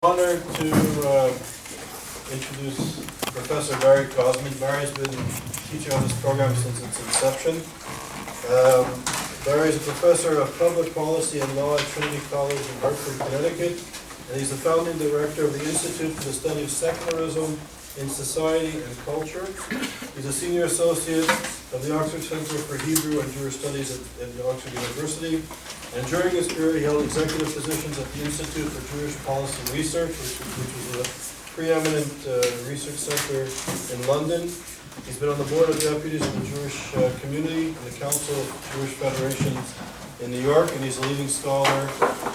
Honor to introduce Professor Barry Kosmin. Barry has been teaching on this program since its inception. Barry is a professor of public policy and law at Trinity College in Hartford, Connecticut, and he's the founding director of the Institute for the Study of Secularism in Society and Culture. He's a senior associate of the Oxford Center for Hebrew and Jewish Studies at the Oxford University. And during his career, he held executive positions at the Institute for Jewish Policy Research, which was a preeminent research center in London. He's been on the board of deputies of the Jewish community and the Council of Jewish Federations in New York, and he's a leading scholar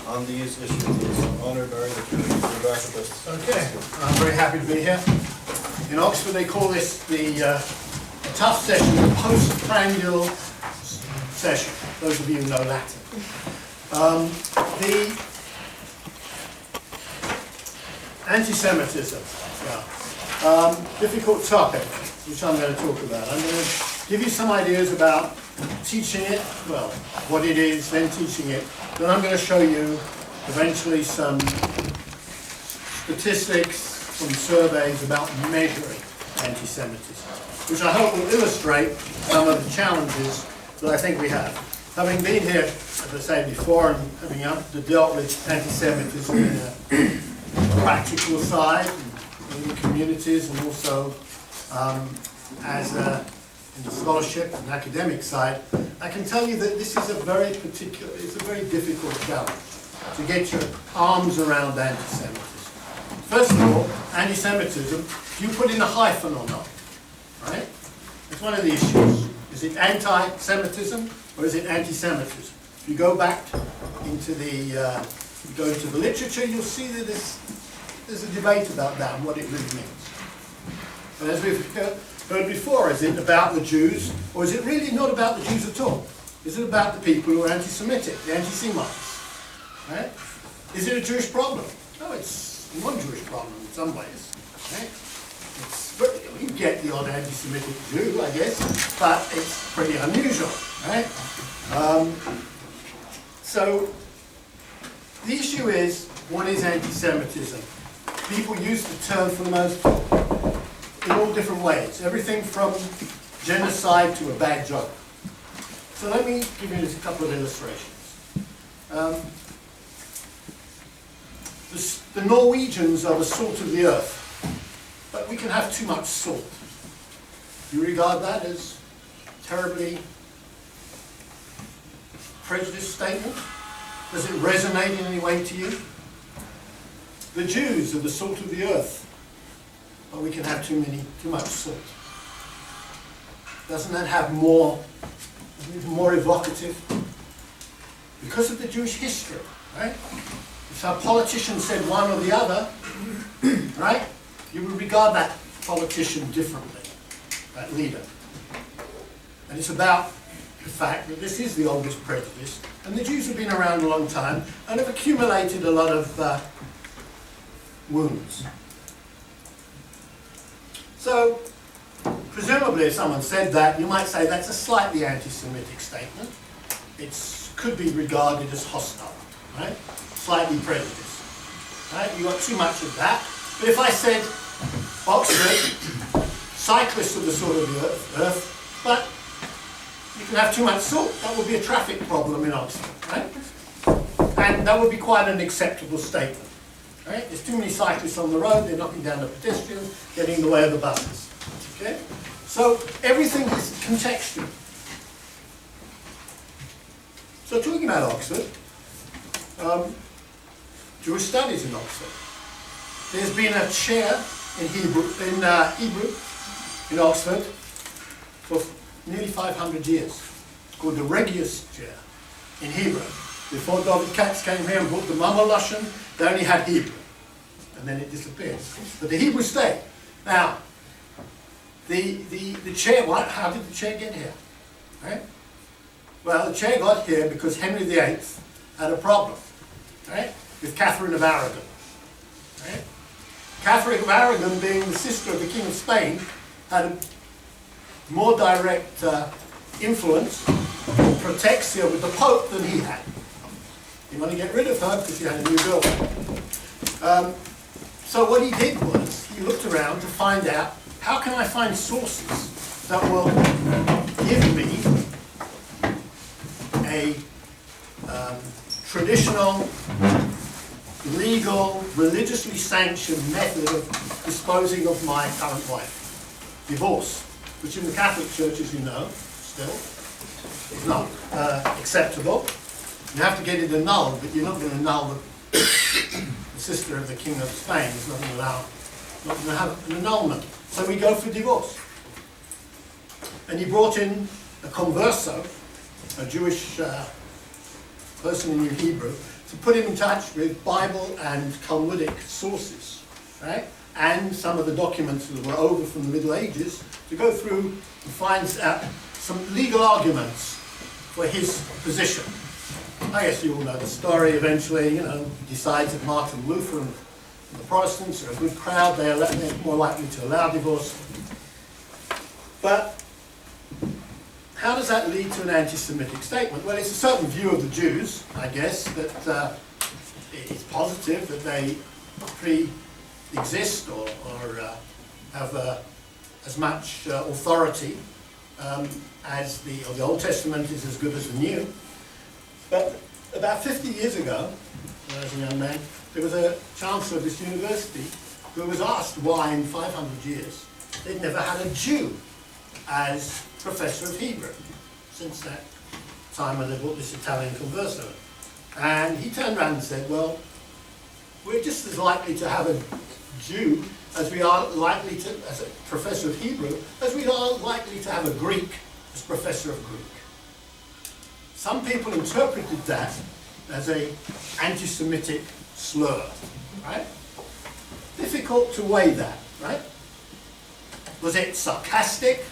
on these issues. It's an honor, Barry, that you're back with us. Okay, I'm very happy to be here. In Oxford, they call this the tough session, the postprandial session. Those of you who know Latin. The anti-Semitism, difficult topic, which I'm going to talk about. I'm going to give you some ideas about teaching it, well, what it is, then teaching it. Then I'm going to show you eventually some statistics from surveys about measuring anti-Semitism, which I hope will illustrate some of the challenges that I think we have. Having been here, as I said before, and having dealt with anti-Semitism in a practical side, in the communities, and also in the scholarship and academic side, I can tell you that this is a very difficult challenge to get your arms around anti-Semitism. First of all, anti-Semitism, do you put in a hyphen or not? Right? It's one of the issues. Is it anti-Semitism or is it anti-Semitism? If you go back into the literature, you'll see that there's a debate about that and what it really means. And as we've heard before, is it about the Jews, or is it really not about the Jews at all? Is it about the people who are anti-Semitic, the anti-Semites? Right? Is it a Jewish problem? No, it's a non-Jewish problem in some ways. Right? You get the odd anti-Semitic Jew, I guess, but it's pretty unusual, right? So the issue is, what is anti-Semitism? People use the term for the most part in all different ways. Everything from genocide to a bad joke. So let me give you just a couple of illustrations. The Norwegians are the salt of the earth. But we can have too much salt. Do you regard that as terribly prejudiced statement? Does it resonate in any way to you? The Jews are the salt of the earth, but we can have too much salt. Doesn't that have more evocative? Because of the Jewish history, right? If our politician said one or the other, right? You would regard that politician differently, that leader. And it's about the fact that this is the oldest prejudice, and the Jews have been around a long time and have accumulated a lot of wounds. So, presumably if someone said that, you might say that's a slightly anti-Semitic statement. It could be regarded as hostile, right? Slightly prejudiced. Right? You got too much of that. But if I said, Oxford, cyclists are the salt of the earth, but you can have too much salt, that would be a traffic problem in Oxford, right? And that would be quite an acceptable statement, right? There's too many cyclists on the road, they're knocking down the pedestrians, getting in the way of the buses, okay? So everything is contextual. So talking about Oxford, Jewish studies in Oxford. There's been a chair in Hebrew in Oxford for nearly 500 years. It's called the Regius chair in Hebrew. Before David Katz came here and brought the Mama Lashon, they only had Hebrew. And then it disappeared. But the Hebrew stayed. Now, the chair, how did the chair get here? Right? Well, the chair got here because Henry VIII had a problem, right, with Catherine of Aragon. Right? Catherine of Aragon, being the sister of the King of Spain, had a more direct influence or protexia with the Pope than he had. You want to get rid of her because she had a new girlfriend. So what he did was, he looked around to find out, how can I find sources that will give me a traditional, legal, religiously sanctioned method of disposing of my current wife. Divorce, which in the Catholic Church, as you know, still, is not acceptable. You have to get it annulled, but you're not going to annul the sister of the King of Spain. Is not going to have an annulment. So we go for divorce. And he brought in a converso, a Jewish person who knew Hebrew, to put him in touch with Bible and Talmudic sources, right? And some of the documents that were over from the Middle Ages, to go through and find some legal arguments for his position. I guess you all know the story. Eventually, he decides that Martin Luther and the Protestants are a good crowd. They're more likely to allow divorce. But how does that lead to an anti-Semitic statement? Well, it's a certain view of the Jews, I guess, that it's positive that they pre-exist or have as much authority as the Old Testament is as good as the New. But about 50 years ago, when I was a young man, there was a chancellor of this university who was asked why in 500 years they'd never had a Jew as professor of Hebrew since that time when they brought this Italian converso. And he turned around and said, well, we're just as likely to have a Jew as we are likely to, as a professor of Hebrew, as we are likely to have a Greek as professor of Greek. Some people interpreted that as an anti-Semitic slur, right? Difficult to weigh that, right? Was it sarcastic?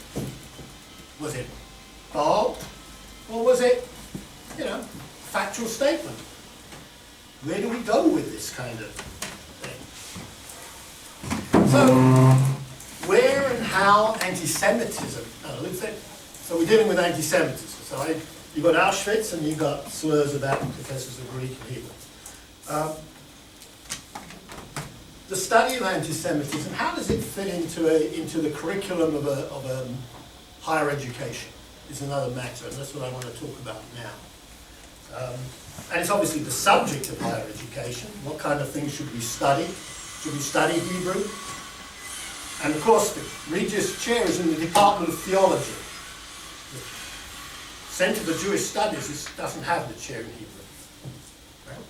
Was it bold? Or was it, factual statement? Where do we go with this kind of thing? So, where and how anti-Semitism, so we're dealing with anti-Semitism. So you've got Auschwitz and you've got slurs about professors of Greek and Hebrew. The study of anti-Semitism, how does it fit into the curriculum of higher education is another matter, and that's what I want to talk about now. And it's obviously the subject of higher education. What kind of things should we study? Should we study Hebrew? And of course, the Regius Chair is in the Department of Theology. The Centre for Jewish Studies doesn't have the chair in Hebrew. Right?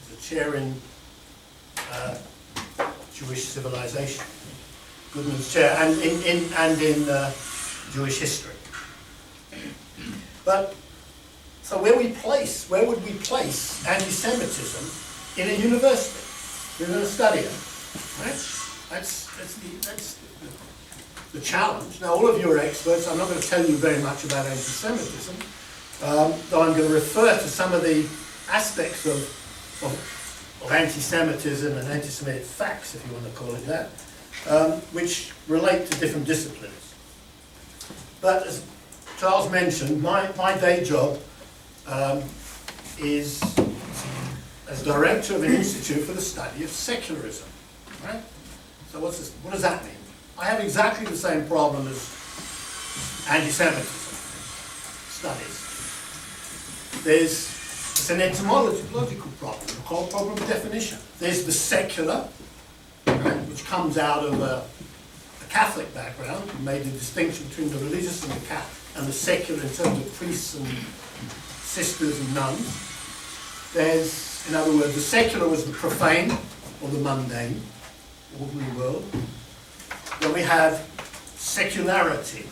There's a chair in Jewish civilization, Goodman's chair, and in Jewish history. But so where would we place anti-Semitism in a university? We're going to study it, right? That's the challenge. Now, all of you are experts. I'm not going to tell you very much about anti-Semitism, though I'm going to refer to some of the aspects of anti-Semitism and anti-Semitic facts, if you want to call it that, which relate to different disciplines. But as Charles mentioned, my day job is as director of an institute for the study of secularism. Right? So what does that mean? I have exactly the same problem as anti-Semitism studies. It's an etymological problem, a problem of definition. There's the secular, right, which comes out of a Catholic background, and made the distinction between the religious and the secular in terms of priests and sisters and nuns. There's, in other words, the secular was the profane or the mundane, ordinary world. Then we have secularity,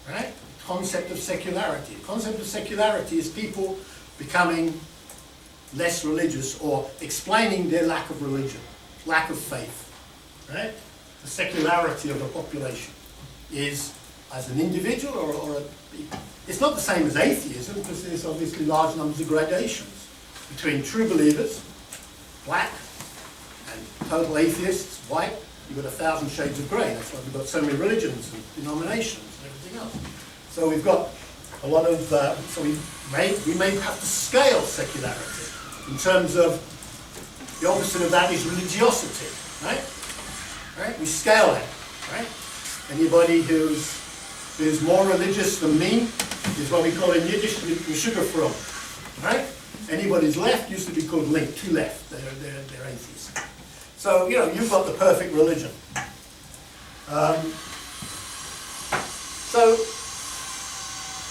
right? Concept of secularity. The concept of secularity is people becoming less religious or explaining their lack of religion, lack of faith, right? The secularity of a population is as an individual or it's not the same as atheism because there's obviously large numbers of gradations between true believers, black, and total atheists, white. You've got 1,000 shades of grey. That's why we've got so many religions and denominations and everything else. So we've got a lot of, so we may have to scale secularity in terms of the opposite of that is religiosity, right? right? We scale it, right? Anybody who's more religious than me is what we call in Yiddish sugar from, right? Anybody's left used to be called link, to left. They're atheists. So, you know, you've got the perfect religion. So,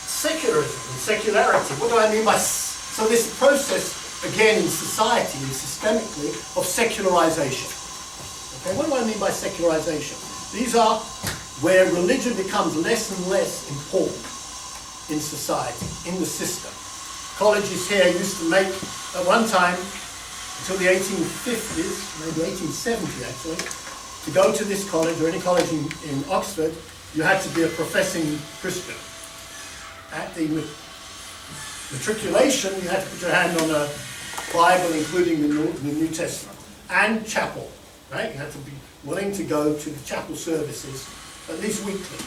secularism and secularity, what do I mean by... So this process, again, in society and systemically, of secularization. Okay, what do I mean by secularization? These are where religion becomes less and less important in society, in the system. Colleges here used to make, at one time, until the 1850s, maybe 1870 actually, to go to this college, or any college in Oxford, you had to be a professing Christian. At the matriculation, you had to put your hand on a Bible, including the New Testament, and chapel, right? You had to be willing to go to the chapel services, at least weekly.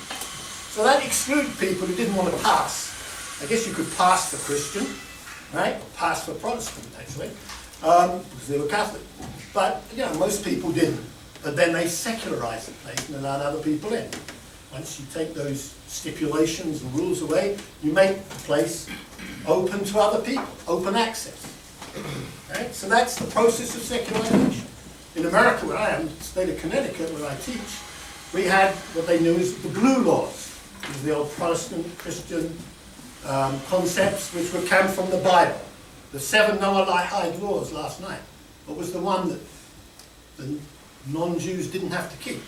So that excluded people who didn't want to pass. I guess you could pass for Christian, right? Or pass for Protestant, actually, because they were Catholic. But, you know, most people didn't. But then they secularized the place and allowed other people in. Once you take those stipulations and rules away, you make the place open to other people, open access. Right? So that's the process of secularization. In America, where I am, the state of Connecticut, where I teach, we had what they knew as the Blue Laws. These are the old Protestant Christian concepts which were came from the Bible. The 7 Noahide laws last night. What was the one that the non-Jews didn't have to keep?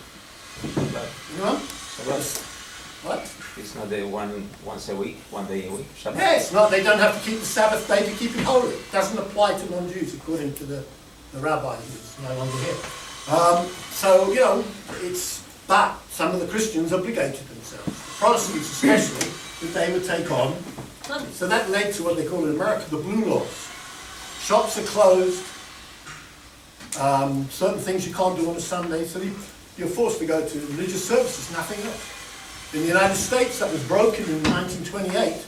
Anyone? What? It's not the once a week, 1 day a week. Shabbat. Yeah, it's not. They don't have to keep the Sabbath day to keep it holy. It doesn't apply to non-Jews according to the rabbi who's no longer here. So, you know, but some of the Christians obligated themselves, the Protestants especially, that they would take on Sunday. So that led to what they call in America the Blue Laws. Shops are closed, certain things you can't do on a Sunday, so you're forced to go to religious services, nothing else. In the United States, that was broken in 1928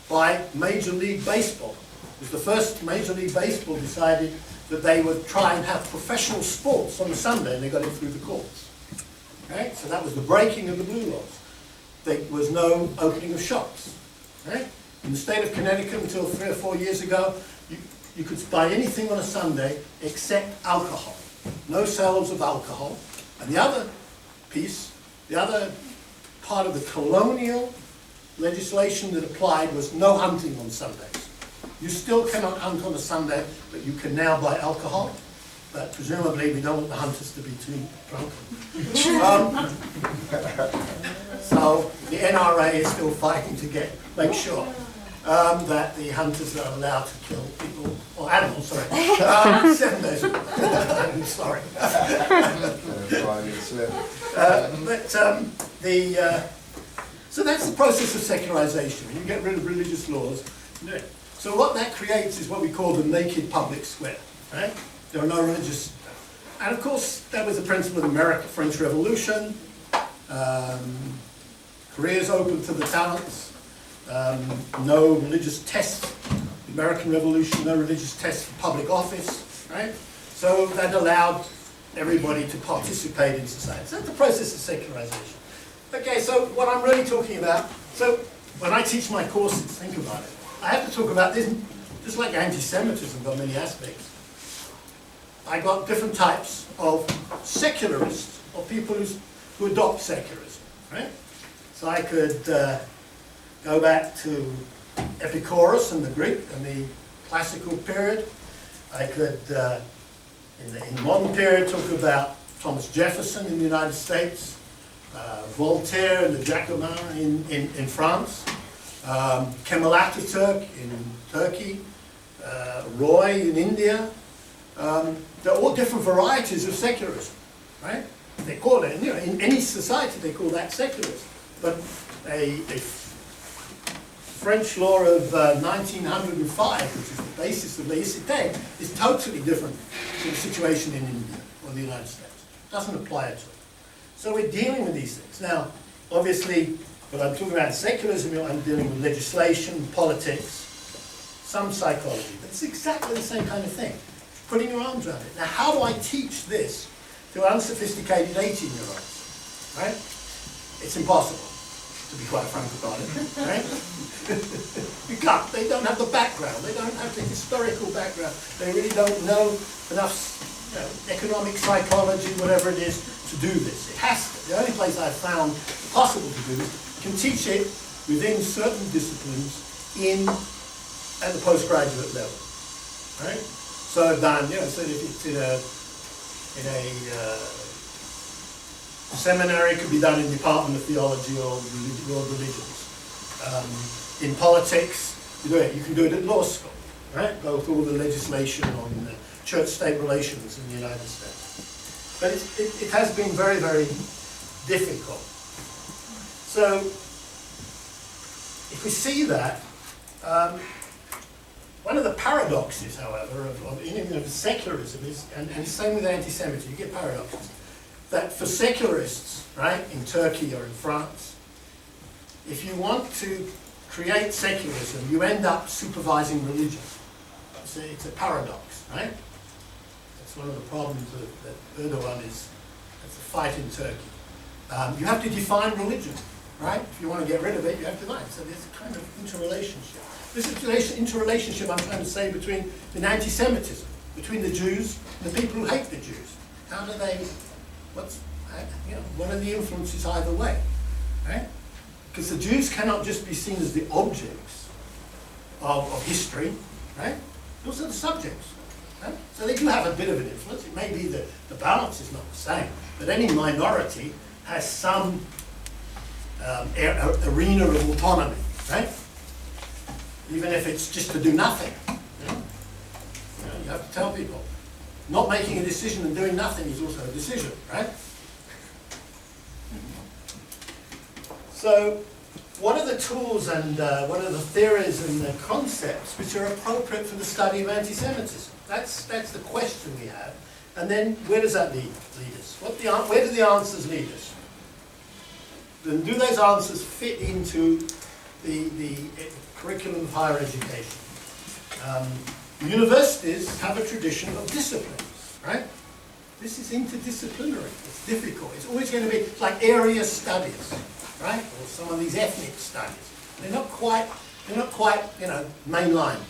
by Major League Baseball. It was the first Major League Baseball decided that they would try and have professional sports on a Sunday, and they got it through the courts. Right? So that was the breaking of the Blue Laws. There was no opening of shops. Right? In the state of Connecticut, until 3 or 4 years ago, you could buy anything on a Sunday except alcohol. No sales of alcohol. And the other piece, the other part of the colonial legislation that applied was no hunting on Sundays. You still cannot hunt on a Sunday, but you can now buy alcohol. But presumably we don't want the hunters to be too drunk. So the NRA is still fighting to make sure that the hunters are allowed to kill people, or animals, sorry, 7 days a week. I'm sorry. So that's the process of secularization. You get rid of religious laws. So what that creates is what we call the naked public square. Right? There are no religious... And of course, that was the principle of the French Revolution. Careers open to the talents. No religious tests. The American Revolution, no religious tests for public office. Right? So that allowed everybody to participate in society. So that's the process of secularization. Okay, so what I'm really talking about, so when I teach my courses, think about it. I have to talk about this, just like anti-Semitism got many aspects. I got different types of secularists, or people who adopt secularism, right? So I could go back to Epicurus and the Greek and the classical period. I could, in the modern period, talk about Thomas Jefferson in the United States, Voltaire and the Jacobins in France, Kemal Atatürk in Turkey, Roy in India. They're all different varieties of secularism, right? They call it, you know, in any society they call that secularism. But a French law of 1905, which is the basis of laïcité, is totally different to the situation in India or the United States. It doesn't apply at all. So we're dealing with these things. Now, obviously, when I'm talking about secularism, I'm dealing with legislation, politics, some psychology, but it's exactly the same kind of thing. Putting your arms around it. Now, how do I teach this to unsophisticated 18-year-olds, right? It's impossible, to be quite frank about it, right? You can't. They don't have the background. They don't have the historical background. They really don't know enough, economic psychology, whatever it is, to do this. It has to. The only place I've found possible to do this, can teach it within certain disciplines at the postgraduate level, right? So I've done, so if it's in a seminary, it could be done in the Department of Theology or religions. In politics, you can do it at law school, right? Go through all the legislation on church-state relations in the United States. But it has been very, very difficult. So, if we see that, one of the paradoxes, however, of secularism is, and same with anti-Semitism, you get paradoxes, that for secularists, right, in Turkey or in France, if you want to create secularism, you end up supervising religion. It's a paradox, right? That's one of the problems that Erdogan is, that's a fight in Turkey. You have to define religion, right? If you want to get rid of it, you have to define it. So there's a kind of interrelationship. This is interrelationship I'm trying to say between anti-Semitism, between the Jews and the people who hate the Jews. How do they, what are the influences either way, right? Because the Jews cannot just be seen as the objects of history, right? Those are the subjects, right? So they do have a bit of an influence. It may be that the balance is not the same, but any minority has some arena of autonomy, right? Even if it's just to do nothing. You have to tell people. Not making a decision and doing nothing is also a decision, right? So, what are the tools and what are the theories and the concepts which are appropriate for the study of anti-Semitism? That's the question we have. And then, where does that lead us? Where do the answers lead us? Then do those answers fit into the curriculum of higher education? Universities have a tradition of disciplines, right? This is interdisciplinary. It's difficult. It's always going to be like area studies, right? Or some of these ethnic studies. They're not quite,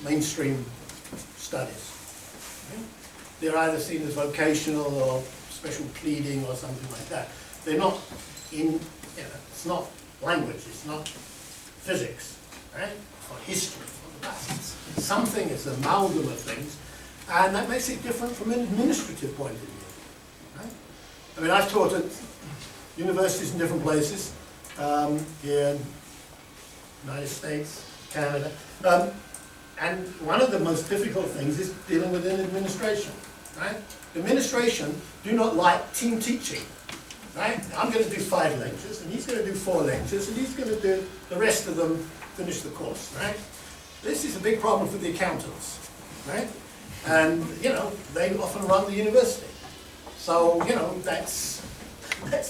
mainstream studies. Okay? They're either seen as vocational or special pleading or something like that. They're not it's not language, it's not physics, right? It's not history, it's not the past. It's something, it's an amalgam of things, and that makes it different from an administrative point of view, right? I mean, I've taught at universities in different places, here in the United States, Canada, and one of the most difficult things is dealing with an administration, right? Administration do not like team teaching. Right? I'm going to do 5 lectures, and he's going to do 4 lectures, and he's going to do the rest of them, finish the course, right? This is a big problem for the accountants, right? And, they often run the university. So, that's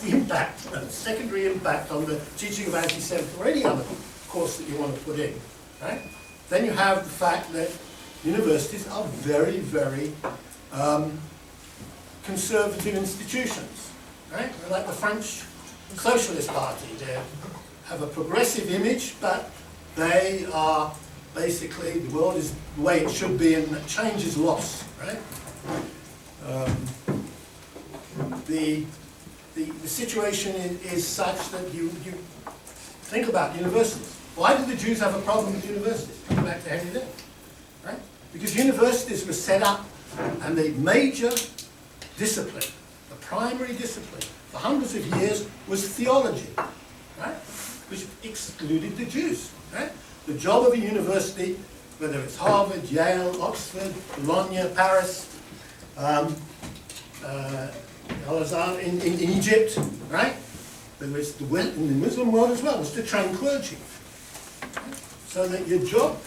the impact, secondary impact on the teaching of anti-Semitism or any other course that you want to put in, right? Then you have the fact that universities are very, very conservative institutions. Right? They're like the French Socialist Party. They have a progressive image, but they are basically, the world is the way it should be and change is lost. Right? The situation is such that you think about universities. Why do the Jews have a problem with universities? Coming back to Henry Day. Right? Because universities were set up and the major discipline, primary discipline for hundreds of years was theology, right? Which excluded the Jews, right? The job of a university, whether it's Harvard, Yale, Oxford, Bologna, Paris, in Egypt, right? Whether it's in the Muslim world as well, was to train clergy. So that your job,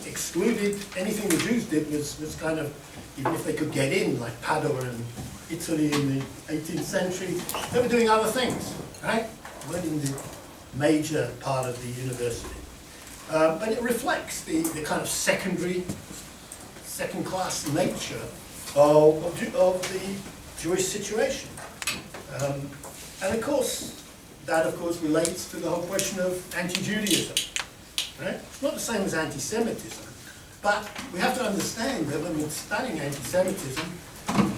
excluded anything the Jews did was kind of, even if they could get in, like Padua and Italy in the 18th century, they were doing other things, right? Weren't in the major part of the university. But it reflects the kind of second-class nature of the Jewish situation. And of course, that of course relates to the whole question of anti-Judaism. Right? It's not the same as anti-Semitism, but we have to understand that when we're studying anti-Semitism,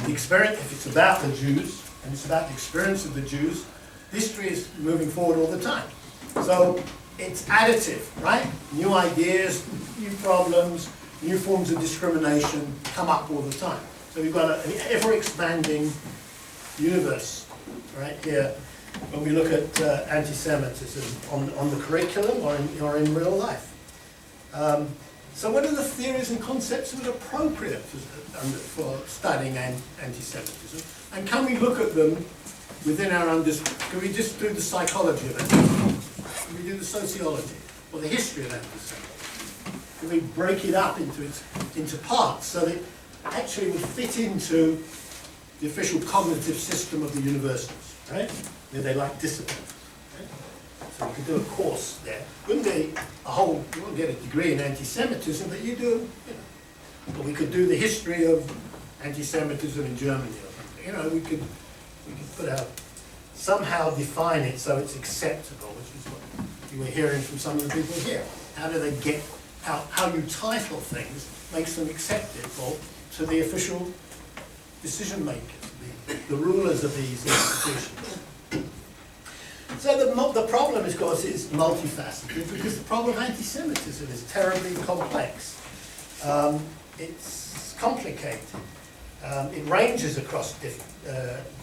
the experience, if it's about the Jews, and it's about the experience of the Jews, history is moving forward all the time. So it's additive, right? New ideas, new problems, new forms of discrimination come up all the time. So we've got an ever-expanding universe right here when we look at anti-Semitism on the curriculum or in real life. So what are the theories and concepts that are appropriate for studying anti-Semitism? And can we look at them within our understanding? Can we just do the psychology of anti-Semitism? Can we do the sociology or the history of anti-Semitism? Can we break it up into parts so that it actually would fit into the official cognitive system of the universities, right? Where they like discipline. Right? So you could do a course there. Wouldn't be a whole, you wouldn't get a degree in anti-Semitism, but you do, you know. Or we could do the history of anti-Semitism in Germany or something. You know, we could put out, somehow define it so it's acceptable, which is what you were hearing from some of the people here. How do they get, how you title things makes them acceptable to the official decision makers, the rulers of these institutions. So the problem, of course, is multifaceted because the problem of anti-Semitism is terribly complex. It's complicated. It ranges across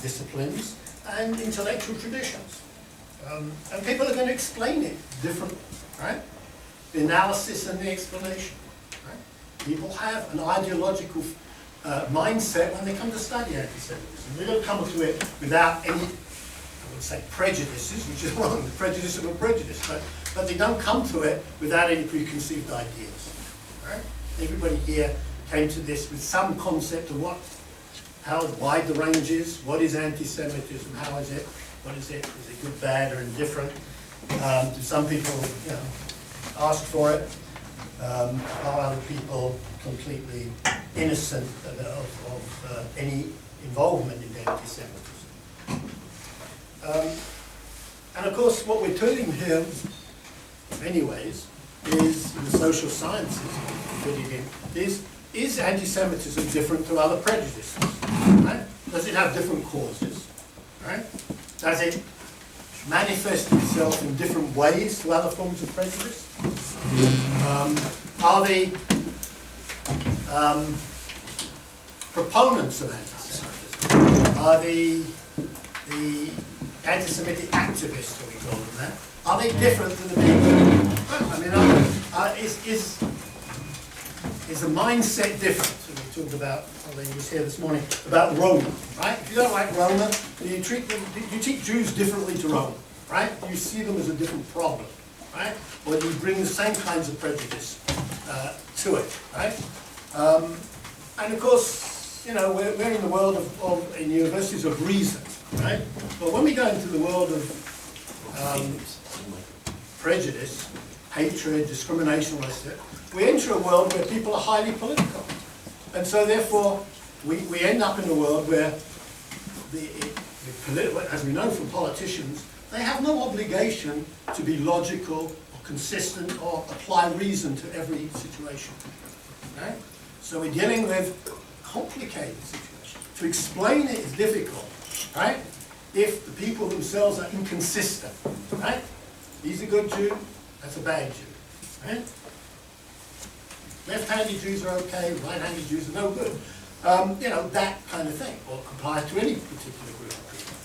disciplines and intellectual traditions. And people are going to explain it differently, right? The analysis and the explanation. Right? People have an ideological mindset when they come to study anti-Semitism. They don't come to it without any, I would say, prejudices, which is wrong, the prejudice of a prejudice, but they don't come to it without any preconceived ideas. Right? Everybody here came to this with some concept of how wide the range is, what is anti-Semitism, how is it, what is it good, bad, or indifferent? Do some people, you know, ask for it? Are other people completely innocent of any involvement in anti-Semitism? And of course, what we're doing here, in many ways, is in the social sciences, is anti-Semitism different to other prejudices? Right? Does it have different causes? Right? Does it manifest itself in different ways to other forms of prejudice? Are the proponents of anti-Semitism, are the anti-Semitic activists, as we call them that, are they different than the people? I mean, is the mindset different? So we talked about, well, he was here this morning, about Roma, right? If you don't like Roma, you treat Jews differently to Roma, right? You see them as a different problem, right? Or you bring the same kinds of prejudice to it, right? And of course, you know, we're in the world in universities of reason, right? But when we go into the world of prejudice, hatred, discrimination, we enter a world where people are highly political. And so therefore, we end up in a world where, as we know from politicians, they have no obligation to be logical or consistent or apply reason to every situation. Right? So we're dealing with a complicated situation. To explain it is difficult, right? If the people themselves are inconsistent, right? He's a good Jew, that's a bad Jew, right? Left-handed Jews are okay, right-handed Jews are no good. You know, that kind of thing, or apply to any particular group of people,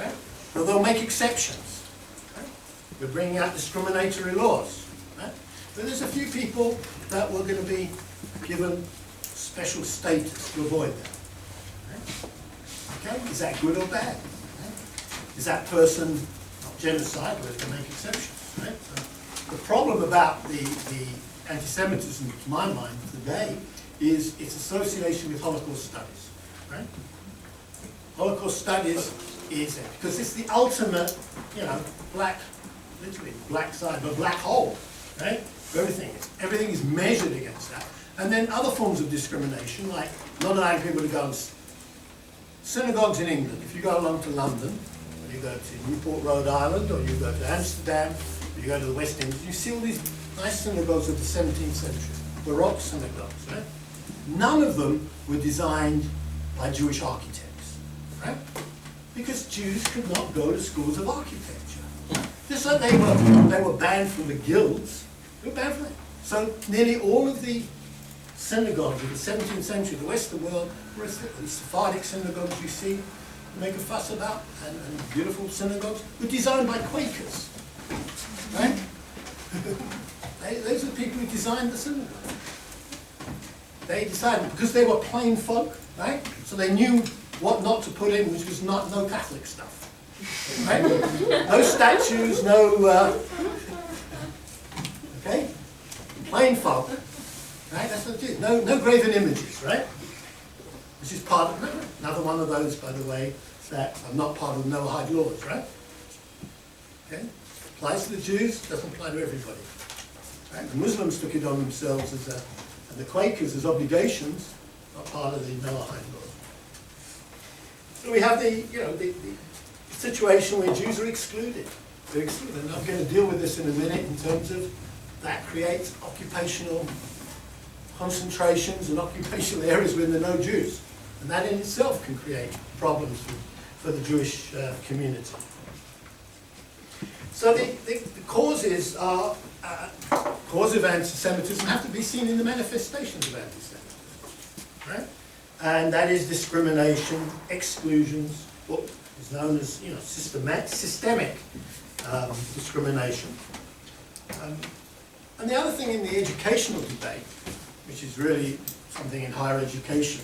right? But they'll make exceptions, right? We're bringing out discriminatory laws, right? But there's a few people that we're going to be given special status to avoid that, right? Okay, is that good or bad? Right? Is that person not genocide, or is they make exceptions, right? So the problem about the anti-Semitism, to my mind, today, is its association with Holocaust studies, right? Holocaust studies is, because it's the ultimate, you know, literally black side, but black hole, right? Everything is measured against that. And then other forms of discrimination, like not allowing people to go and synagogues in England, if you go along to London, or you go to Newport, Rhode Island, or you go to Amsterdam, or you go to the West Indies, you see all these nice synagogues of the 17th century, Baroque synagogues, right? None of them were designed by Jewish architects, right? Because Jews could not go to schools of architecture. Just like they were banned from the guilds, they were banned from it. So nearly all of the synagogues of the 17th century, the Western world, the Sephardic synagogues you see, make a fuss about, and beautiful synagogues, were designed by Quakers, right? Those are the people who designed the synagogue. They decided, because they were plain folk, right? So they knew what not to put in, which was no Catholic stuff, right? No statues, no, okay? Plain folk, right? That's what it is. No graven images, right? Which is part of, another one of those, by the way, that are not part of the Noahide laws, right? Okay? Applies to the Jews, doesn't apply to everybody. Right? The Muslims took it on themselves and the Quakers as obligations, not part of the Noahide laws. So we have the situation where Jews are excluded. They're excluded. And I'm going to deal with this in a minute in terms of that creates occupational concentrations and occupational areas where there are no Jews. And that in itself can create problems for the Jewish community. So the causes are, cause of anti-Semitism have to be seen in the manifestations of anti-Semitism, right? And that is discrimination, exclusions, what is known as systemic discrimination. And the other thing in the educational debate, which is really something in higher education,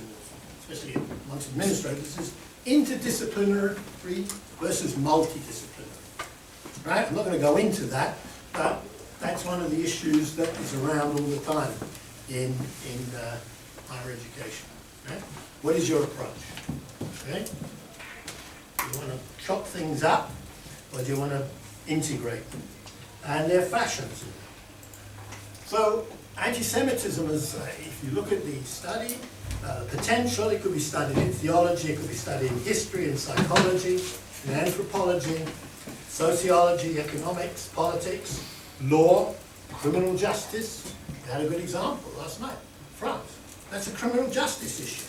especially amongst administrators, is interdisciplinary versus multidisciplinary. Right? I'm not going to go into that, but that's one of the issues that is around all the time in higher education. Right? What is your approach? Okay? Do you want to chop things up, or do you want to integrate them? And there are fashions. So anti-Semitism is, if you look at the study, potential, it could be studied in theology, it could be studied in history and psychology, in anthropology, sociology, economics, politics, law, criminal justice. We had a good example last night, France. That's a criminal justice issue,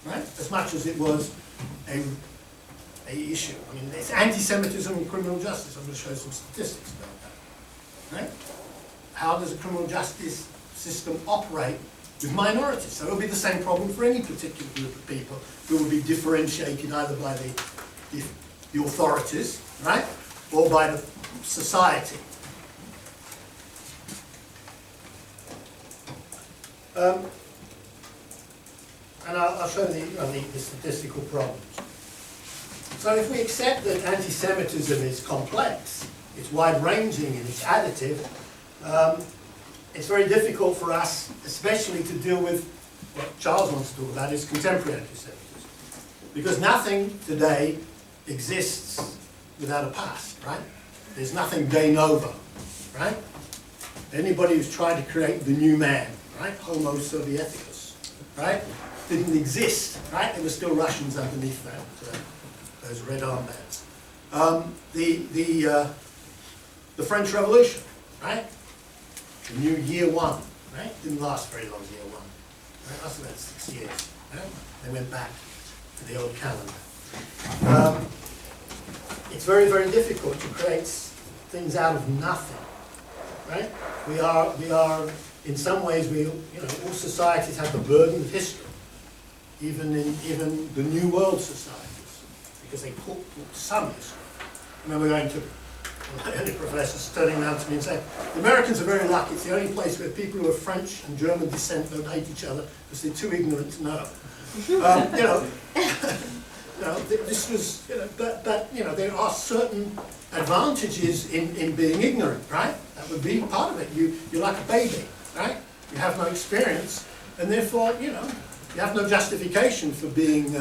right? As much as it was a issue. I mean, it's anti-Semitism and criminal justice. I'm going to show some statistics about that, right? How does a criminal justice system operate with minorities? So it will be the same problem for any particular group of people who will be differentiated either by the authorities, right, or by the society. And I'll show the statistical problems. So if we accept that anti-Semitism is complex, it's wide-ranging and it's additive, it's very difficult for us, especially to deal with what Charles wants to talk about, is contemporary anti-Semitism. Because nothing today exists without a past, right? There's nothing de novo, right? Anybody who's tried to create the new man, right? Homo Sovieticus, right? Didn't exist, right? There were still Russians underneath that, those red armbands. The French Revolution, right? The new year one, right? Didn't last very long, year one. Right? Lasted about 6 years. Right? They went back to the old calendar. It's very, very difficult to create things out of nothing, right? We are in some ways, all societies have the burden of history, even the New World societies, because they put some history. I remember going to my early professors turning around to me and saying, the Americans are very lucky. It's the only place where people who are French and German descent don't hate each other because they're too ignorant to know. This was, but there are certain advantages in being ignorant, right? That would be part of it. You're like a baby, right? You have no experience, and therefore, you have no justification for being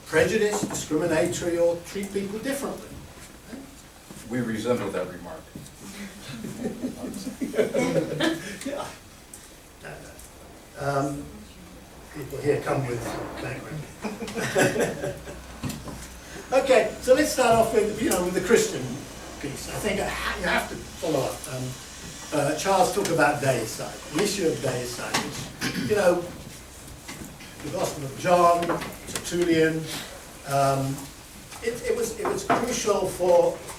prejudiced, discriminatory, or treat people differently. We resemble that remark. people here come with background. Okay, so let's start off with, with the Christian piece. I think you have to follow up. Charles talked about deicide, the issue of deicide, which, the Gospel of John, Tertullian, it was crucial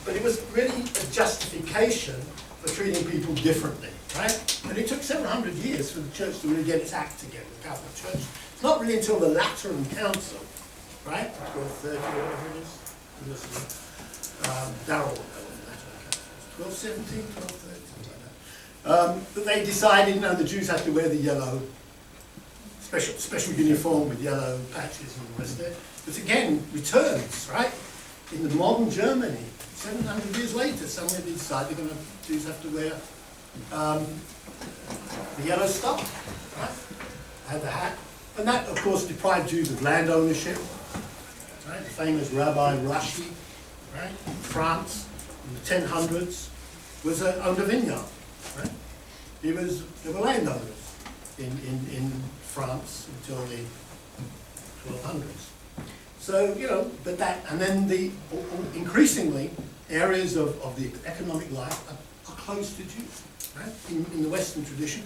but it was really a justification for treating people differently, right? And it took several hundred years for the church to really get its act together, the Catholic Church. It's not really until the Lateran Council, right, 1230 or whatever it is, Darrell will know what the Lateran Council was, 1217, 1230, something like that. But they decided, the Jews had to wear the yellow, special uniform with yellow patches and the rest of it. But again, returns, right? In the modern Germany, 700 years later, somewhere they decided Jews have to wear the yellow star, right? Had the hat. And that, of course, deprived Jews of land ownership, right? The famous Rabbi Rashi, right? In France, in the 1000s, owned a vineyard, right? There were landowners in France until the 1200s. So, but that, and then increasingly, areas of the economic life are closed to Jews, right? In the Western tradition,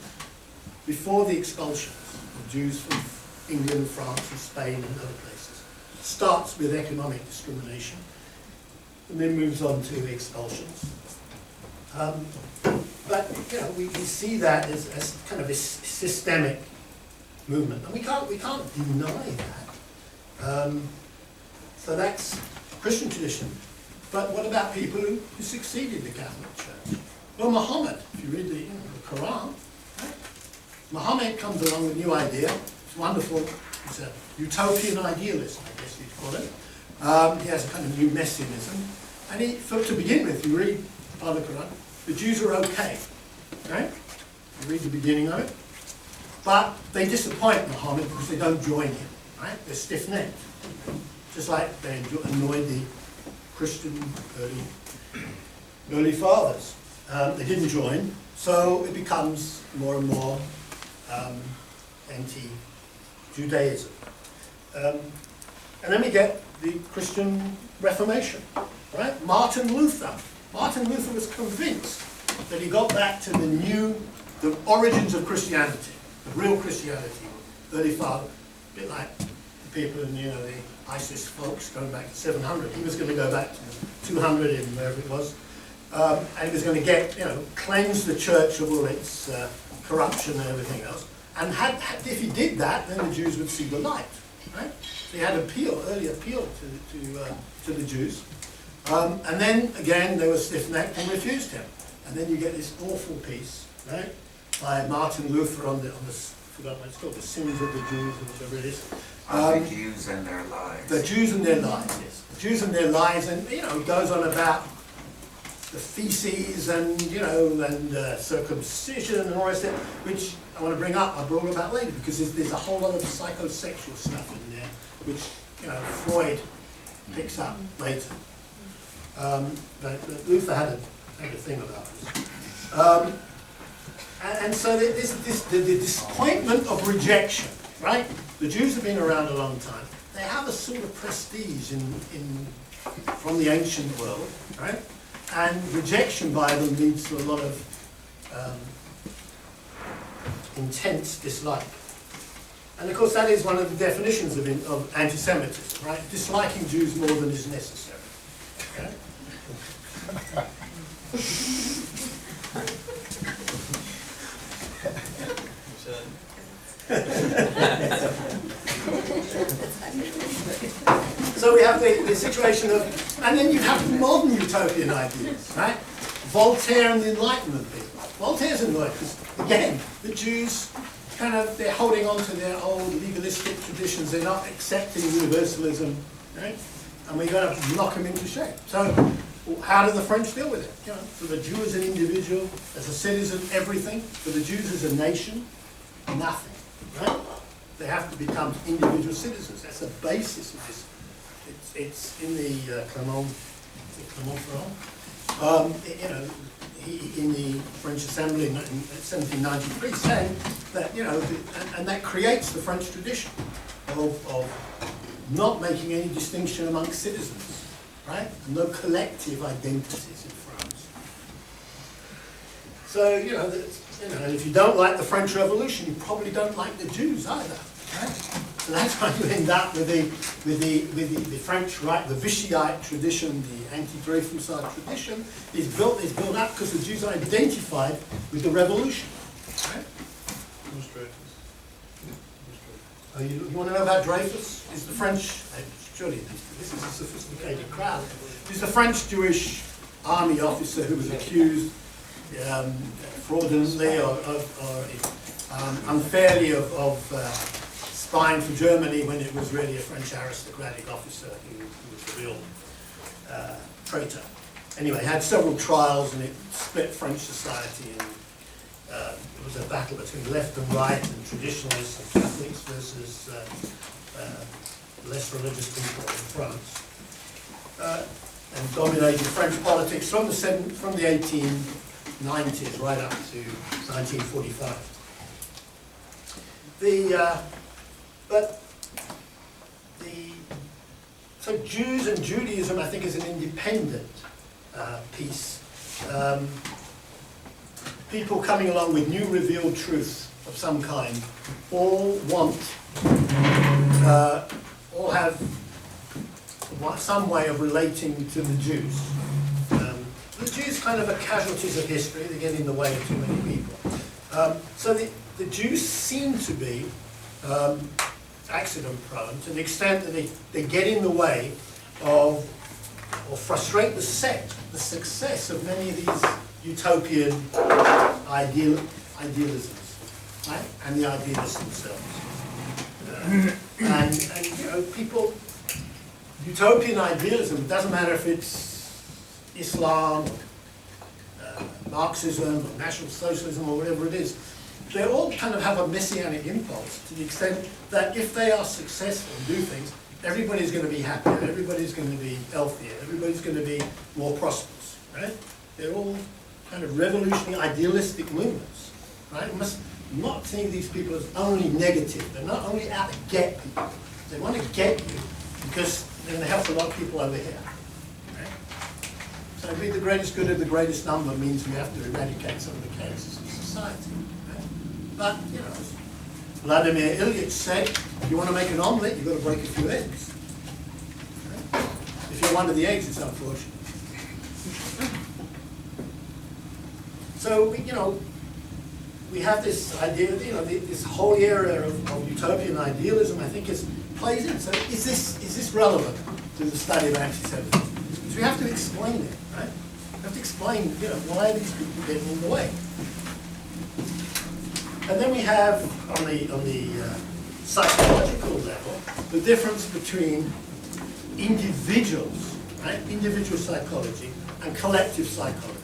before the expulsions of Jews from England, France, and Spain, and other places. It starts with economic discrimination, and then moves on to expulsions. But, we see that as kind of a systemic movement, and we can't deny that. So that's Christian tradition. But what about people who succeeded the Catholic Church? Well, Muhammad, if you read the Quran, right? Muhammad comes along with a new idea. It's wonderful. It's a utopian idealist, I guess you'd call it. He has a kind of new messianism. And to begin with, you read part of the Quran, the Jews are okay, right? You read the beginning of it. But they disappoint Muhammad because they don't join him, right? They're stiff-necked. Just like they annoyed the Christian early fathers. They didn't join, so it becomes more and more anti-Judaism. And then we get the Christian Reformation, right? Martin Luther was convinced that he got back to the origins of Christianity, the real Christianity, early father, a bit like the people in, the ISIS folks going back to 700. He was going to go back to 200 in wherever it was. And he was going to get, cleanse the church of all its corruption and everything else. And if he did that, then the Jews would see the light, right? So he had early appeal to the Jews. And then, again, they were stiff-necked and refused him. And then you get this awful piece, right, by Martin Luther on the I forgot what it's called, the sins of the Jews, or whatever it is. The Jews and their lives. The Jews and their lives, yes. The Jews and their lives, and, it goes on about the feces and, and circumcision and all the rest of it, which I want to bring up, I'll bring about later, because there's a whole lot of psychosexual stuff in there, which, Freud picks up later. But Luther had a thing about this. And so the disappointment of rejection, right? The Jews have been around a long time. They have a sort of prestige from the ancient world, right? And rejection by them leads to a lot of intense dislike. And of course that is one of the definitions of anti-Semitism, right? Disliking Jews more than is necessary. Okay? So we have the situation of, and then you have the modern utopian ideas, right? Voltaire and the Enlightenment people. Voltaire's annoyed because, again, the Jews they're holding on to their old legalistic traditions. They're not accepting universalism, right? And we're going to knock them into shape. So how do the French deal with it? For the Jew as an individual, as a citizen, everything. For the Jews as a nation, nothing, right? They have to become individual citizens. That's the basis of this. It's in the Clermont-Ferrand. in the French Assembly in 1793 saying that, you know, and that creates the French tradition of not making any distinction amongst citizens, right? And no collective identities in France. So, you know, and if you don't like the French Revolution, you probably don't like the Jews either, right? So that's why you end up with the French, right, the Vichyite tradition, the anti-Dreyfusard tradition is built up because the Jews are identified with the revolution, right? Who's Dreyfus? You want to know about Dreyfus? Is the French, surely this is a sophisticated crowd, he's the French Jewish army officer who was accused fraudulently or unfairly of spying for Germany when it was really a French aristocratic officer who was the real traitor. Anyway, had several trials and it split French society, and it was a battle between left and right and traditionalists and Catholics versus less religious people in France, and dominated French politics from the 1890s right up to 1945. So Jews and Judaism, I think, is an independent piece. People coming along with new revealed truth of some kind all have some way of relating to the Jews. The Jews kind of are casualties of history. They get in the way of too many people. So the Jews seem to be accident prone to the extent that they get in the way of or frustrate the success of many of these utopian idealisms, right? And the idealists themselves. And you know, people, utopian idealism, it doesn't matter if it's Islam, Marxism, or National Socialism, or whatever it is, they all kind of have a messianic impulse to the extent that if they are successful and do things, everybody's going to be happier, everybody's going to be healthier, everybody's going to be more prosperous, right? They're all kind of revolutionary, idealistic movements, right? We must not think of these people as only negative. They're not only out to get people. They want to get you because they're going to help a lot of people over here, right? So be the greatest good of the greatest number means we have to eradicate some of the chaos of society. But, you know, as Vladimir Ilyich said, if you want to make an omelette, you've got to break a few eggs. Okay? If you're one of the eggs, it's unfortunate. So, you know, we have this idea, you know, this whole area of utopian idealism, I think, plays in. So is this relevant to the study of anti-Semitism? Because we have to explain it, right? We have to explain, you know, why these people get in the way. And then we have, on the psychological level, the difference between individuals, right? Individual psychology and collective psychology.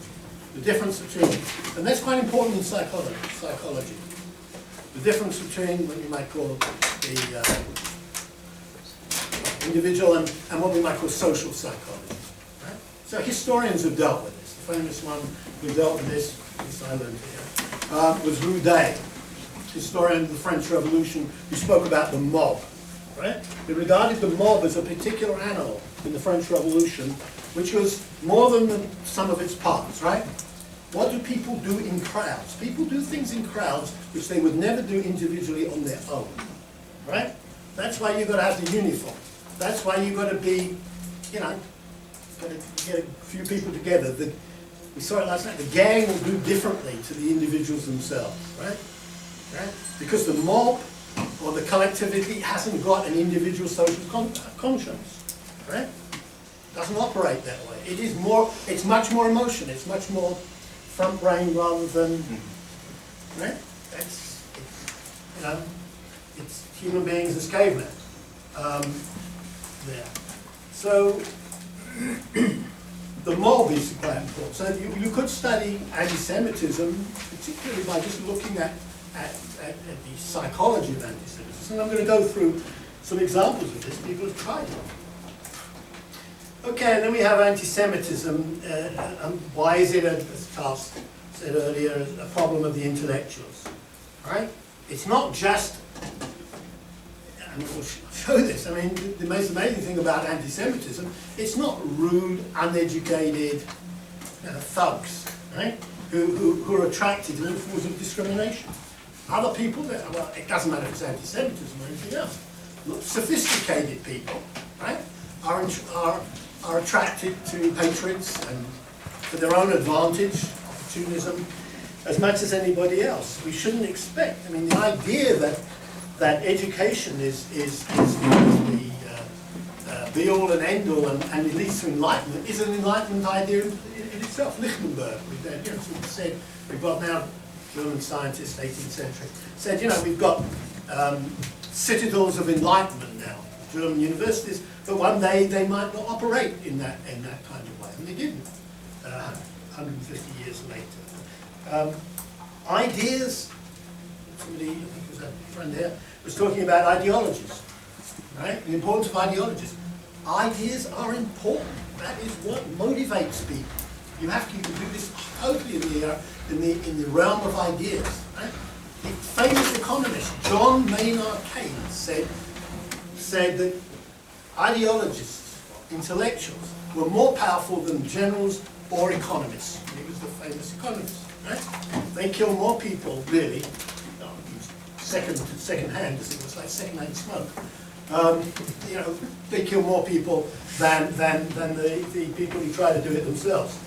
The difference between, and that's quite important in psychology. The difference between what you might call the individual and what we might call social psychology. Right? So historians have dealt with this. The famous one who dealt with this I learned here, was Roudet, historian of the French Revolution, who spoke about the mob. Right? He regarded the mob as a particular animal in the French Revolution, which was more than the sum of its parts, right? What do people do in crowds? People do things in crowds which they would never do individually on their own, right? That's why you've got to have the uniform. That's why you've got to be, you know, got to get a few people together. We saw it last night. The gang will do differently to the individuals themselves, right? Right? Because the mob or the collectivity hasn't got an individual social conscience, right? Doesn't operate that way. It is more. It's much more emotion. It's much more front brain rather than, right? That's, you know, it's human beings as cavemen. There. So the mob is quite important. So you could study anti-Semitism, particularly by just looking at the psychology of anti-Semitism. And I'm going to go through some examples of this. People have tried it. Okay, and then we have anti-Semitism. Why is it, as Charles said earlier, a problem of the intellectuals? Right? It's not just, and we'll show this, I mean, the most amazing thing about anti-Semitism, it's not rude, uneducated thugs, right? Who are attracted to all forms of discrimination. Other people, well, it doesn't matter if it's anti-Semitism or anything else. Sophisticated people, right, are attracted to hatreds and for their own advantage, opportunism, as much as anybody else. We shouldn't expect. I mean, the idea that education is the be-all and end-all and it leads to enlightenment is an enlightenment idea in itself. Lichtenberg, said, we've got now German scientists, 18th century, said, we've got citadels of enlightenment now, German universities, but one day they might not operate in that kind of way, and they didn't. 150 years later, ideas. Somebody, I think it was a friend here, was talking about ideologies, right? The importance of ideologies. Ideas are important. That is what motivates people. You can do this totally in the realm of ideas, right? The famous economist John Maynard Keynes said that ideologists, intellectuals, were more powerful than generals or economists. He was the famous economist, right? They kill more people, really, second hand, as it was like second-hand smoke. They kill more people than the people who try to do it themselves,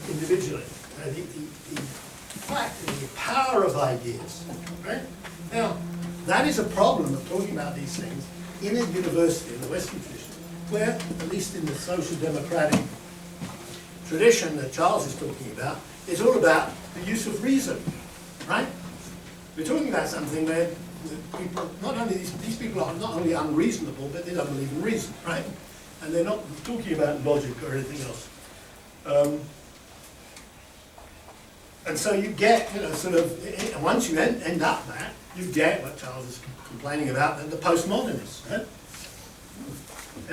individually. The fact and the power of ideas, right? Now, that is a problem of talking about these things in a university, in the Western tradition, where, at least in the social democratic tradition that Charles is talking about, it's all about the use of reason, right? We're talking about something where people, not only these people are not only unreasonable, but they don't believe in reason, right? And they're not talking about logic or anything else. And so you get, once you end up that, you get what Charles is complaining about, the postmodernists, right?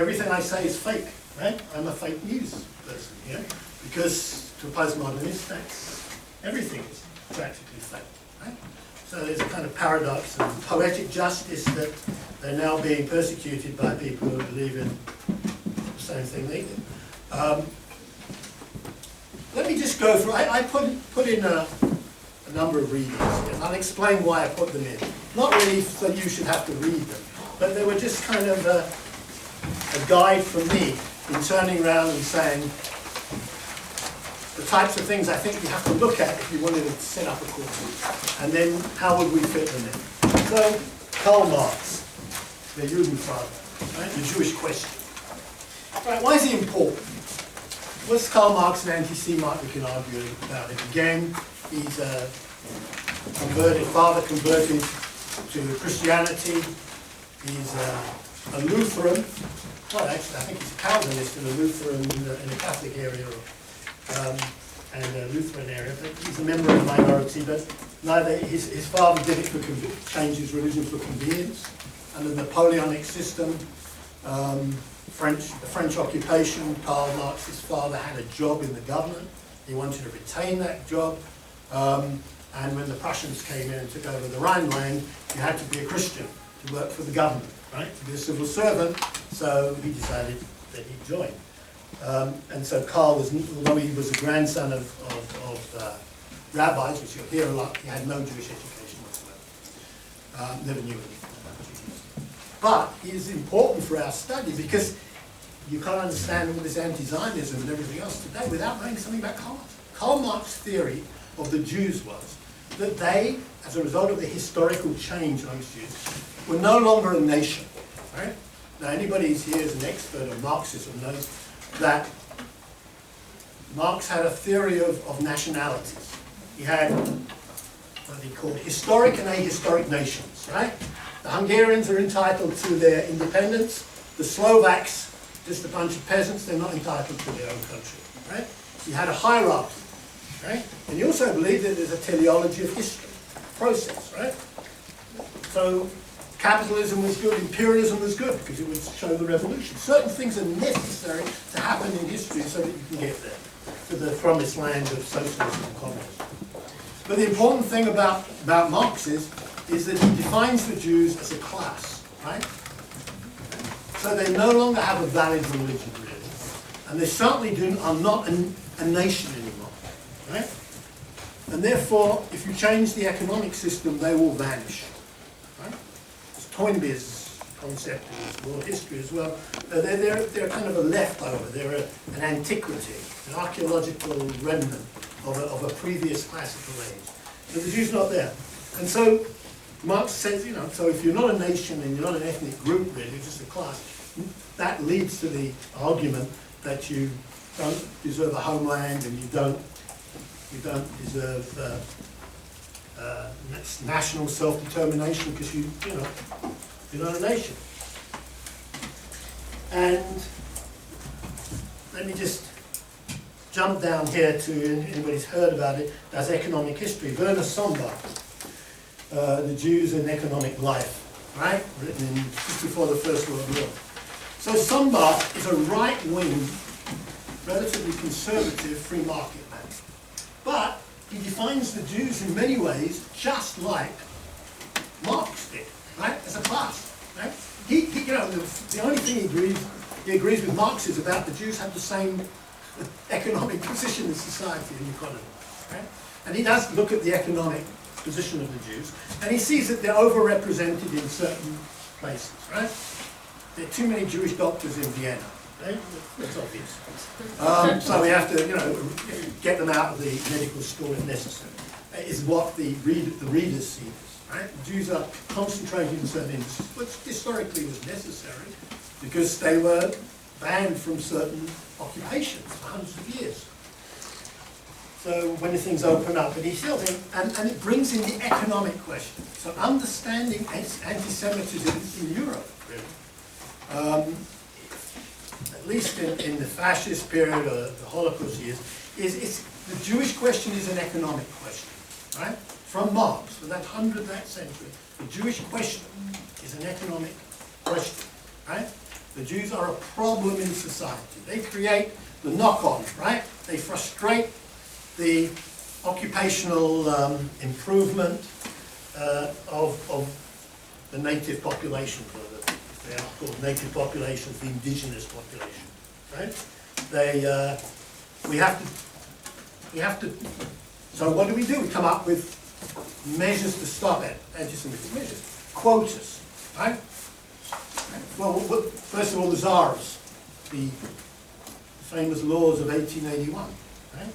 Everything I say is fake, right? I'm a fake news person, because to a postmodernist, everything is practically fake, right? So there's a kind of paradox of poetic justice that they're now being persecuted by people who believe in the same thing they do. Let me just go through, I put in a number of readings, and I'll explain why I put them in. Not really so you should have to read them, but they were just kind of a guide for me in turning around and saying the types of things I think you have to look at if you wanted to set up a course, and then how would we fit them in. So, Karl Marx, the Judenvater, right? The Jewish question. Right, why is he important? Was Karl Marx an anti-Semite? We can argue about it again. He's a father converted to Christianity. He's a Lutheran. Well, actually, I think he's a Calvinist and a Lutheran in the Catholic area, and a Lutheran area. But he's a member of the minority. But neither his father did it to change his religion for convenience. Under the Napoleonic system, the French occupation, Karl Marx's father had a job in the government. He wanted to retain that job. And when the Prussians came in and took over the Rhineland, you had to be a Christian to work for the government, right? To be a civil servant. So he decided that he'd join. And so Karl was, although he was a grandson of rabbis, which you'll hear a lot, he had no Jewish education whatsoever. Never knew anything about Judaism. But he is important for our study because you can't understand all this anti-Zionism and everything else today without knowing something about Karl Marx. Karl Marx's theory of the Jews was that they, as a result of the historical change amongst Jews, were no longer a nation. Right? Now, anybody who's here is an expert on Marxism knows that Marx had a theory of nationalities. He had what he called historic and ahistoric nations. Right? The Hungarians are entitled to their independence. The Slovaks, just a bunch of peasants, they're not entitled to their own country. Right? He had a hierarchy. Right? And he also believed that there's a teleology of history, process, right? So capitalism was good, imperialism was good, because it would show the revolution. Certain things are necessary to happen in history so that you can get there, to the promised land of socialism and communism. But the important thing about Marx is that he defines the Jews as a class, right? So they no longer have a valid religion, really. And they certainly are not a nation anymore, right? And therefore, if you change the economic system, they will vanish, right? It's Toynbee's concept in world history as well. They're kind of a leftover. They're an antiquity, an archaeological remnant of a previous classical age. But the Jews not there. And so Marx says, you know, so if you're not a nation and you're not an ethnic group really, you're just a class, that leads to the argument that you don't deserve a homeland and you don't deserve national self-determination because you're not a nation. And let me just jump down here to anybody's heard about it. That's economic history. Werner Sombach, The Jews and Economic Life, right? Written in just before the First World War. So Sombach is a right-wing, relatively conservative free market man. But he defines the Jews in many ways just like Marx did, right? As a class, right? The only thing he agrees with Marx is about the Jews have the same economic position in society and economy, right? And he does look at the economic position of the Jews, and he sees that they're overrepresented in certain places, right? There are too many Jewish doctors in Vienna, right? That's obvious. So we have to, get them out of the medical school if necessary. Is what the readers see this, right? The Jews are concentrated in certain industries, which historically was necessary because they were banned from certain occupations for hundreds of years. So when things open up, and he still and it brings in the economic question. So understanding anti-Semitism in Europe, really, at least in the fascist period or the Holocaust years, is the Jewish question is an economic question, right? From Marx, for that century, the Jewish question is an economic question, right? The Jews are a problem in society. They create the knock-on, right? They frustrate the occupational improvement of the native population, they are called native populations, the indigenous population, right? We have to, so what do? We come up with measures to stop it, anti-Semitic measures, quotas, right? Well, first of all, the Tsars, the famous laws of 1881, right?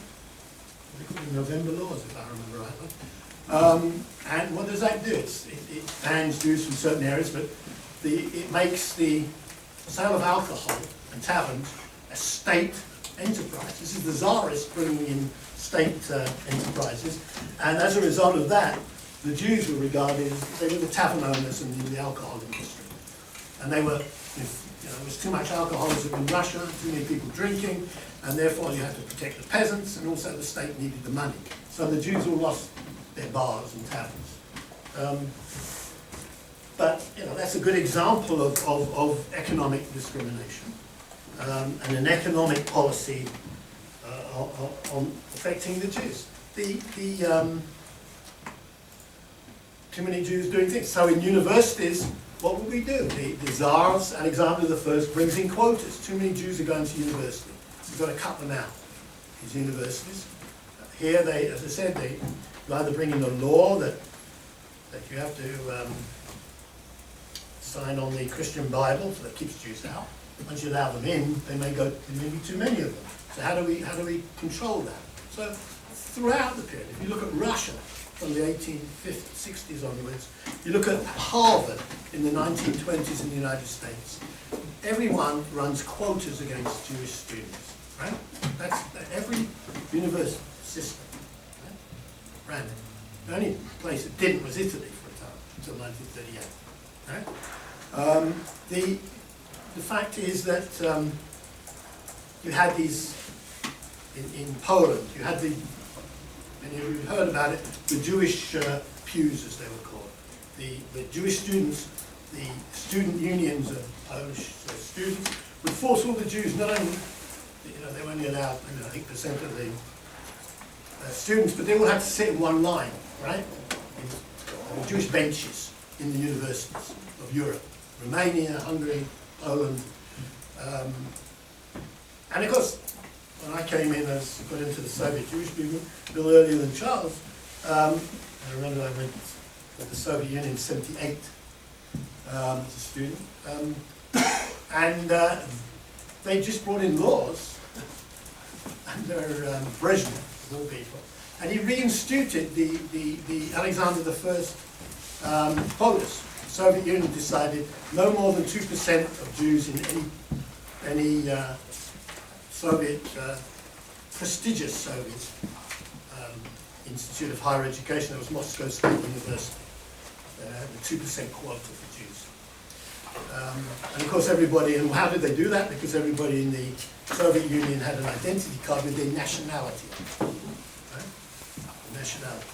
They call them November laws, if I remember rightly. And what does that do? It bans Jews from certain areas, but it makes the sale of alcohol and taverns a state enterprise. This is the Tsarists bringing in state enterprises, and as a result of that, the Jews were regarded as they were the tavern owners and the alcohol industry. And they were, there was too much alcoholism in Russia, too many people drinking, and therefore you had to protect the peasants, and also the state needed the money. So the Jews all lost their bars and taverns. But that's a good example of economic discrimination and an economic policy on affecting the Jews. Too many Jews doing things. So in universities, what would we do? The Tsars, Alexander I, brings in quotas. Too many Jews are going to university. We've got to cut them out, these universities. Here, as I said, they either bring in a law that you have to sign on the Christian Bible, so that keeps Jews out. Once you allow them in, there may be too many of them. So how do we control that? So throughout the period, if you look at Russia from the 1850s, 60s onwards, you look at Harvard in the 1920s in the United States, everyone runs quotas against Jewish students, right? That's every university system, right? Ran it. The only place that didn't was Italy for a time, until 1938, right? The fact is that you had these, in Poland, you had many of you heard about it, the Jewish pews, as they were called. The Jewish students the student unions of Polish students would force all the Jews, not only, they were only allowed 8% of the students, but they all had to sit in one line, right? In Jewish benches in the universities of Europe, Romania, Hungary, Poland. And of course, when I came in, got into the Soviet Jewish movement a little earlier than Charles. I remember I went to the Soviet Union in '78 as a student. And they just brought in laws under Brezhnev, of all people. And he reinstituted the Alexander I polis. The Soviet Union decided no more than 2% of Jews in any Soviet, prestigious Soviet institute of higher education. That was Moscow State University. The 2% quota for Jews. And of course everybody, and how did they do that? Because everybody in the Soviet Union had an identity card with their nationality. Right? Nationality.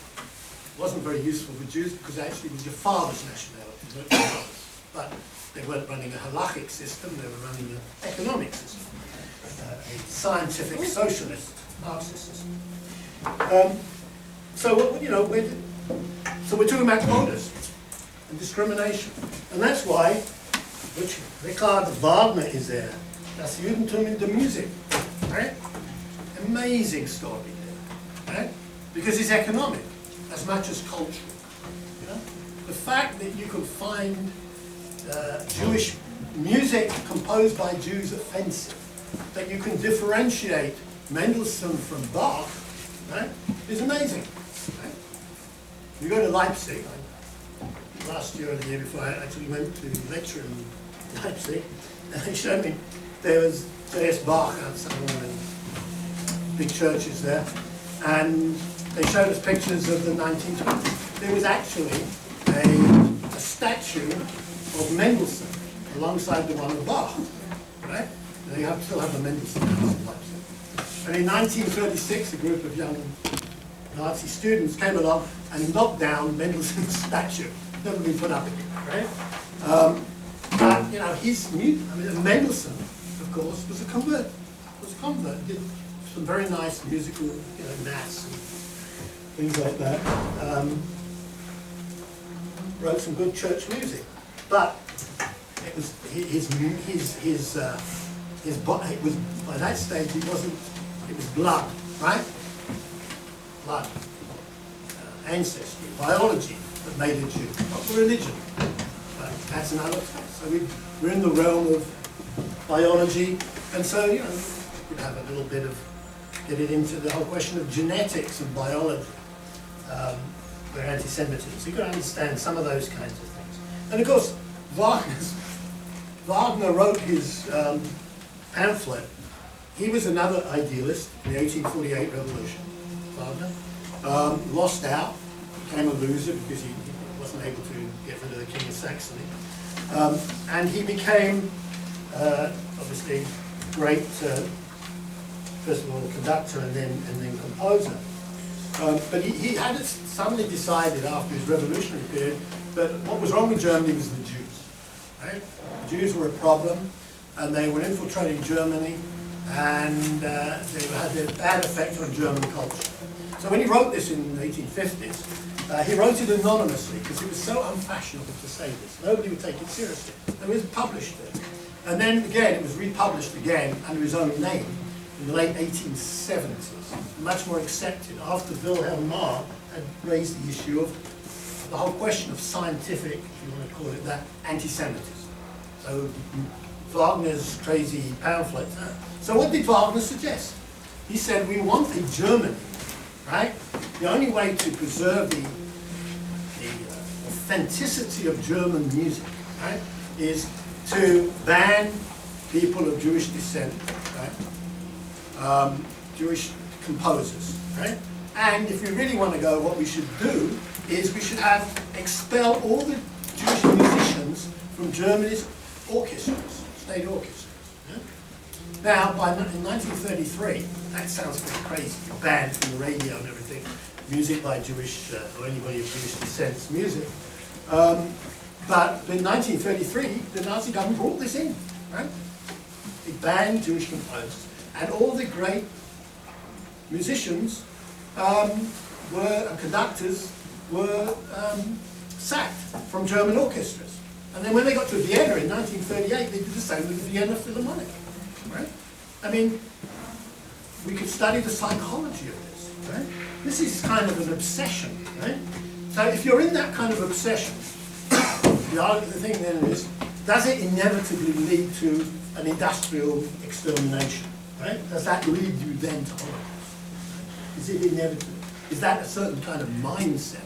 It wasn't very useful for Jews because actually it was your father's nationality, not your mother's. But they weren't running a halachic system, they were running an economic system. A scientific socialist Marxist system. So we're talking about quotas and discrimination. And that's why Richard Wagner is there. Das Judentum in the music. Right? Amazing story there. Right? Because it's economic as much as cultural. You know? The fact that you can find Jewish music composed by Jews offensive, that you can differentiate Mendelssohn from Bach, right, is amazing. Right? You go to Leipzig. Last year or the year before, I actually went to lecture in Leipzig, and they showed me there was J.S. Bach outside one of the big churches there, and they showed us pictures of the 1920s. There was actually a statue of Mendelssohn alongside the one of Bach, right? Now you still have the Mendelssohn House in Leipzig. And in 1936, a group of young Nazi students came along and knocked down Mendelssohn's statue. Never been put up again, right? But Mendelssohn, of course, was a convert. Did some very nice musical, mass and things like that. Wrote some good church music, but it was it was by that stage it wasn't. It was blood, right? Blood, ancestry, biology that made a Jew, not religion. That's another thing. So we're in the realm of biology, and so we could have a little bit of get it into the whole question of genetics and biology. Where anti-Semitism. So you've got to understand some of those kinds of things. And of course, Wagner wrote his pamphlet. He was another idealist in the 1848 revolution, Wagner. Lost out, became a loser because he wasn't able to get rid of the King of Saxony. And he became, obviously, great, first of all, conductor and then composer. But he had suddenly decided after his revolutionary period that what was wrong with Germany was the Jews. Right? The Jews were a problem, and they were infiltrating Germany, and they had a bad effect on German culture. So when he wrote this in the 1850s, he wrote it anonymously because it was so unfashionable to say this. Nobody would take it seriously. And it was published it. And then again, it was republished again under his own name in the late 1870s. Much more accepted after Wilhelm Marr had raised the issue of the whole question of scientific, if you want to call it that, anti-Semitism. So Wagner's crazy pamphlet. So what did Wagner suggest? He said, we want a Germany, right? The only way to preserve the authenticity of German music, right, is to ban people of Jewish descent, right? Jewish composers, right? And if we really want to go, what we should do is we should expel all the Jewish musicians from Germany's orchestras, state orchestras. Yeah? Now, in 1933, that sounds pretty crazy. You're banned from the radio and everything. Music by Jewish or anybody of Jewish descent's music. But in 1933, the Nazi government brought this in, right? It banned Jewish composers, and all the great musicians and conductors were sacked from German orchestras. And then when they got to Vienna in 1938, they did the same with the Vienna Philharmonic, right? I mean, we could study the psychology of this, right? This is kind of an obsession, right? So if you're in that kind of obsession, the thing then is, does it inevitably lead to an industrial extermination, right? Does that lead you then to Holocaust? Is it inevitable? Is that a certain kind of mindset,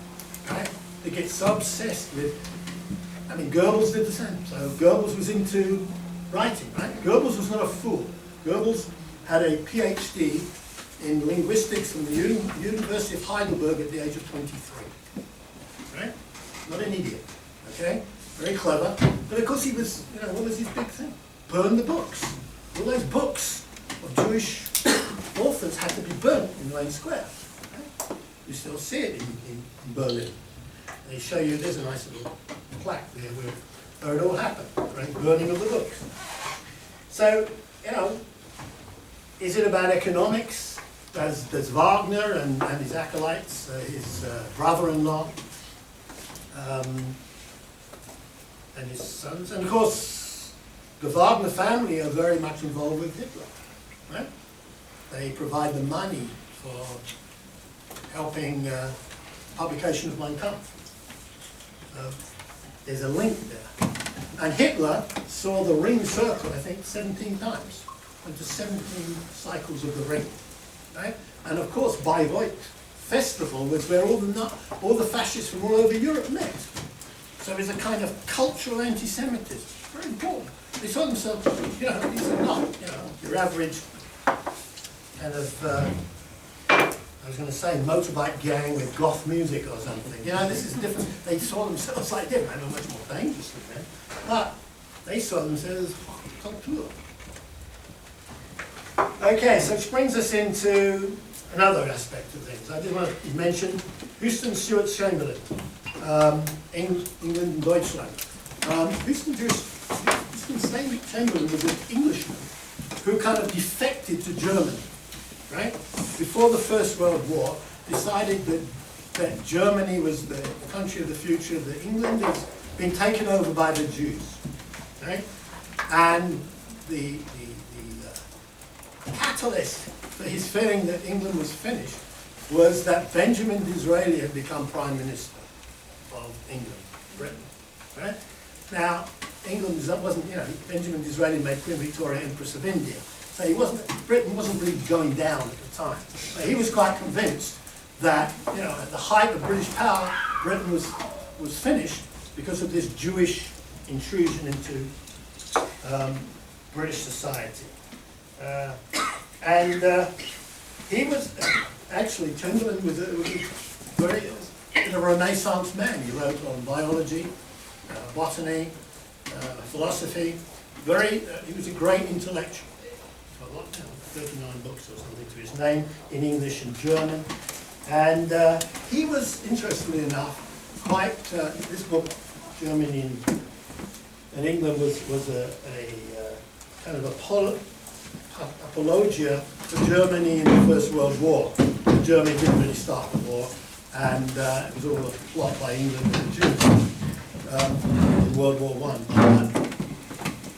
right? That gets so obsessed with, I mean, Goebbels did the same. So Goebbels was into writing, right? Goebbels was not a fool. Goebbels had a PhD in linguistics from the University of Heidelberg at the age of 23, right? Not an idiot, okay? Very clever. But of course he was, you know, what was his big thing? Burn the books. All those books of Jewish authors had to be burnt in Lane Square. Right? You still see it in Berlin. They show you, there's a nice little plaque there where it all happened, right? Burning of the books. So, you know, is it about economics? Does Wagner and his acolytes, his brother-in-law, and his sons, and of course, the Wagner family are very much involved with Hitler, right? They provide the money for helping publication of Mein Kampf. There's a link there. And Hitler saw the ring circle, I think, 17 times. Went to 17 cycles of the ring, right? And of course, Bayreuth Festival was where all the fascists from all over Europe met. So there's a kind of cultural anti-Semitism. Very important. They saw themselves, you know, these are not, you know, your average kind of, I was going to say motorbike gang with goth music or something. You know, this is different. They saw themselves like different. I know much more dangerous than them. But they saw themselves as culture. Okay, so which brings us into another aspect of things. I did want to mention Houston Stewart Chamberlain, England and Deutschland. Houston Chamberlain was an Englishman who kind of defected to Germany, right? Before the First World War, decided that Germany was the country of the future, that England has been taken over by the Jews, right? And the catalyst for his feeling that England was finished was that Benjamin Disraeli had become Prime Minister of England, Britain, right? Now, England wasn't, you know, Benjamin Disraeli made Queen Victoria Empress of India, so Britain wasn't really going down at the time. But he was quite convinced that, you know, at the height of British power, Britain was finished because of this Jewish intrusion into British society. He was actually, Chamberlain was a Renaissance man. He wrote on biology, botany, philosophy. He was a great intellectual. 39 books or something to his name in English and German. And he was, interestingly enough, quite, this book, Germany in England, was a kind of apologia for Germany in the First World War. Germany didn't really start the war, and it was all a plot by England and the Jews in World War I.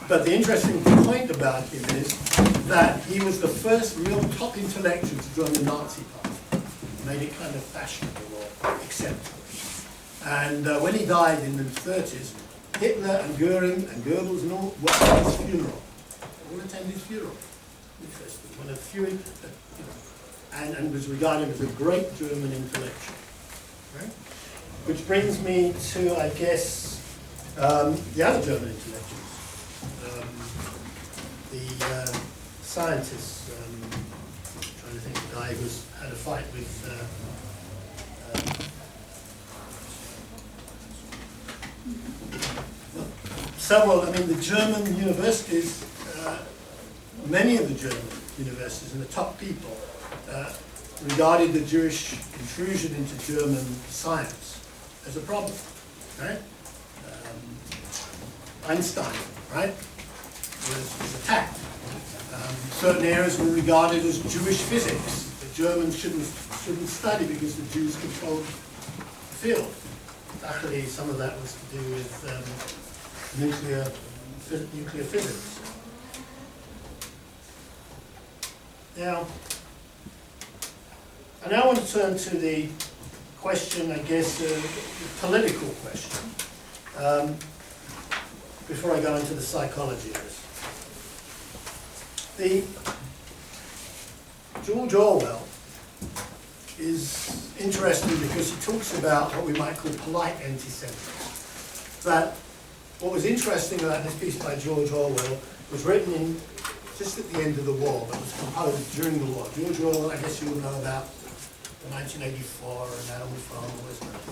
But the interesting point about him is that he was the first real top intellectual to join the Nazi Party. Made it kind of fashionable or acceptable. And when he died in the 30s, Hitler and Goering and Goebbels and all were at his funeral. All attended his funeral. Interesting. One of the few, and was regarded as a great German intellectual. Right? Which brings me to, I guess, the other German intellectuals. The scientists. Trying to think of the guy who had a fight with several, I mean, the German universities, many of the German universities and the top people regarded the Jewish intrusion into German science as a problem, right? Einstein, right, was attacked. Certain areas were regarded as Jewish physics. The Germans shouldn't study because the Jews controlled the field. Luckily, some of that was to do with nuclear physics. Now, I now want to turn to the question, I guess, the political question, before I go into the psychology of this. George Orwell is interesting because he talks about what we might call polite anti-Semitism. But what was interesting about this piece by George Orwell was written in just at the end of the war, but was composed during the war. George Orwell, I guess you all know about the 1984 and Animal Farm, all this stuff.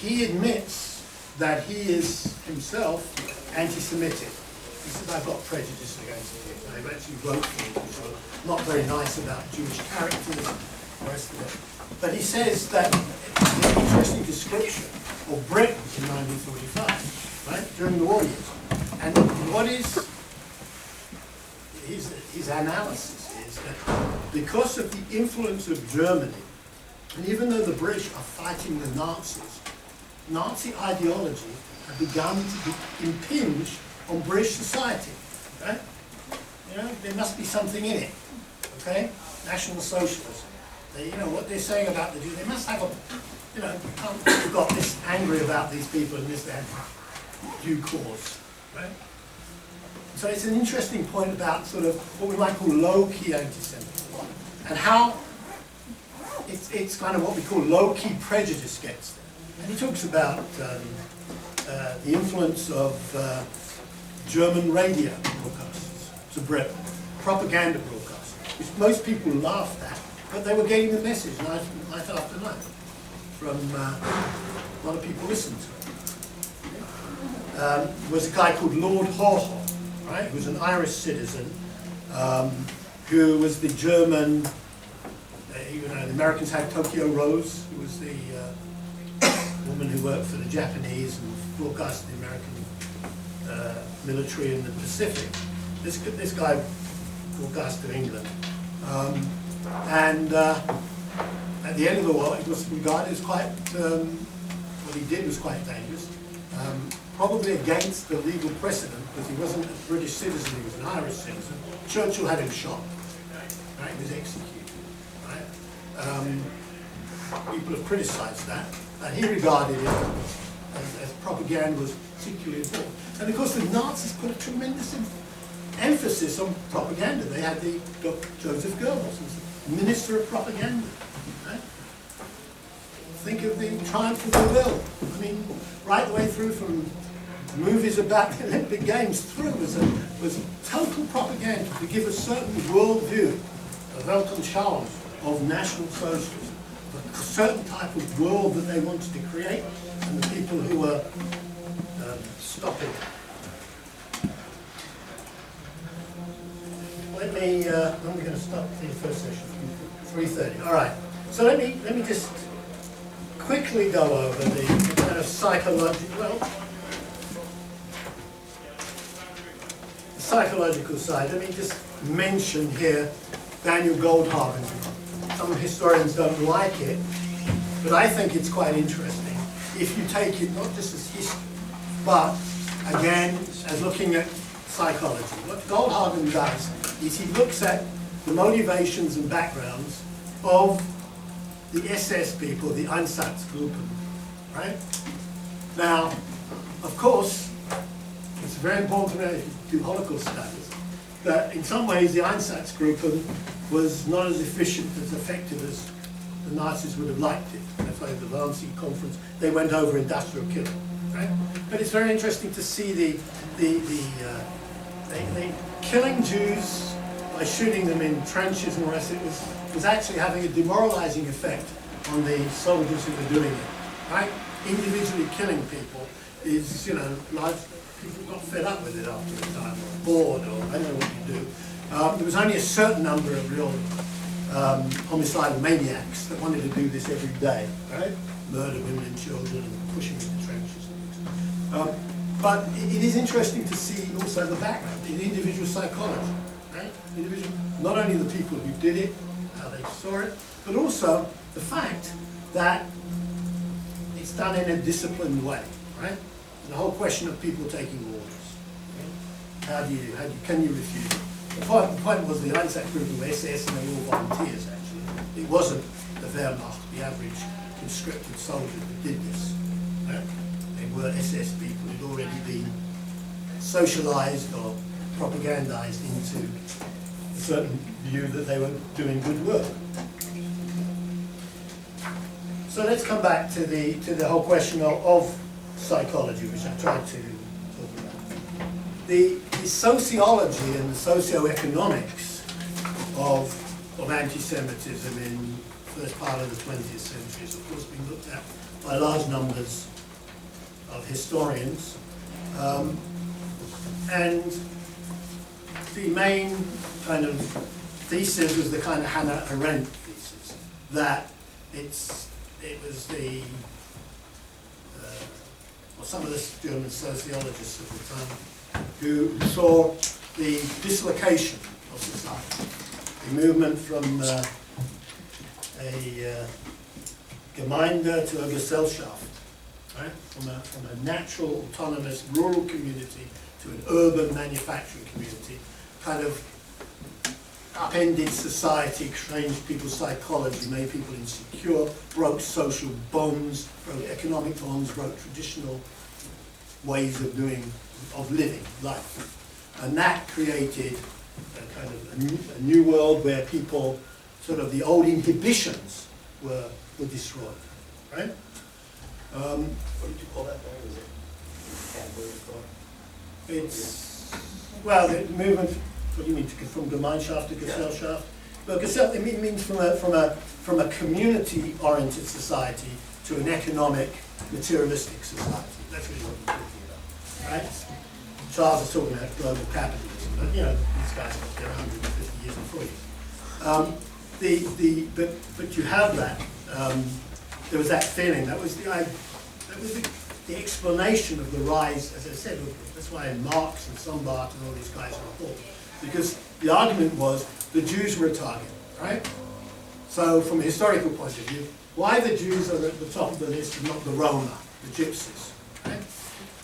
He admits that he is himself anti-Semitic. He says, I've got prejudice against it. I've actually wrote things which are not very nice about Jewish characters and the rest of it. But he says that it's an interesting description of Britain in 1945, right, during the war years. And what is his analysis is that because of the influence of Germany, and even though the British are fighting the Nazis, Nazi ideology had begun to impinge on British society, right? You know, there must be something in it, okay? National Socialism. You know, what they're saying about the Jews, they must have a, you know, we've got this angry about these people and this, that, due cause, right? So it's an interesting point about sort of what we might call low-key anti-Semitism, and how it's kind of what we call low-key prejudice gets there. And he talks about the influence of German radio broadcasts to Britain, propaganda broadcasts, which most people laughed at, but they were getting the message night after night from a lot of people listened to it. Was a guy called Lord Haw, right, who was an Irish citizen, who was the German, you know, the Americans had Tokyo Rose, who was the woman who worked for the Japanese and broadcast the American military in the Pacific. This guy broadcast to England. At the end of the war, it was regarded as quite, what he did was quite dangerous. Probably against the legal precedent, because he wasn't a British citizen, he was an Irish citizen. Churchill had him shot, right? He was executed, right? People have criticised that, and he regarded it as propaganda was particularly important. And of course the Nazis put a tremendous emphasis on propaganda. They had the Joseph Goebbels, who was the Minister of Propaganda, right? Think of the triumph of the will. I mean, right the way through from movies about the Olympic Games through was total propaganda to give a certain worldview, a Weltanschauung of National Socialism, a certain type of world that they wanted to create, and the people who were stopping it. Let me, when we're going to stop the first session? 3:30. All right. So let me just quickly go over the kind of psychological, the psychological side. Let me just mention here Daniel Goldhagen's work. Some historians don't like it, but I think it's quite interesting if you take it not just as history, but again as looking at psychology. What Goldhagen does is he looks at the motivations and backgrounds of the SS people, the Einsatzgruppen, right? Now, of course, it's very important to know if you do Holocaust studies, that in some ways the Einsatzgruppen was not as efficient, as effective as the Nazis would have liked it. That's why the Wannsee Conference, they went over industrial killing, right? But it's very interesting to see they killing Jews by shooting them in trenches and the rest. It was actually having a demoralizing effect on the soldiers who were doing it, right? Individually killing people is, you know, people got fed up with it after a time, or bored, or I don't know what you do. There was only a certain number of real homicidal maniacs that wanted to do this every day, right? Murder women and children and push them into trenches. But it is interesting to see also the background, in individual psychology, right? Not only the people who did it, how they saw it, but also the fact that it's done in a disciplined way, right? The whole question of people taking orders. Can you refuse it? The point was the ISGAP group of SS, and they were all volunteers actually. It wasn't the Wehrmacht, the average conscripted soldier that did this. Right? They were SS people who'd already been socialized or propagandized into a certain view that they were doing good work. So let's come back to the whole question of psychology, which I tried to talk about. The sociology and the socio-economics of anti-Semitism in the first part of the 20th century has, of course, been looked at by large numbers of historians. And the main kind of thesis was the kind of Hannah Arendt thesis, that it was the, or some of the German sociologists at the time, who saw the dislocation of society, the movement from a Gemeinde to a Gesellschaft, right? From a natural, autonomous, rural community to an urban manufacturing community, kind of upended society, changed people's psychology, made people insecure, broke social bonds, broke economic bonds, broke traditional ways of living life. And that created a kind of a new world where people, sort of the old inhibitions were destroyed, right? What did you call that there? Was it category thought? It's, well, the movement, what do you mean, from Gemeinschaft to Gesellschaft? Well, Gesellschaft, it means from a community-oriented society to an economic, materialistic society. That's really what we're talking about, right? Charles is talking about global capitalism, but you know, these guys got there 150 years before you. But you have that. There was that feeling. That was the explanation of the rise. As I said, that's why Marx and Sombart and all these guys are important, because the argument was the Jews were a target, right? So from a historical point of view, why the Jews are at the top of the list and not the Roma, the gypsies, right?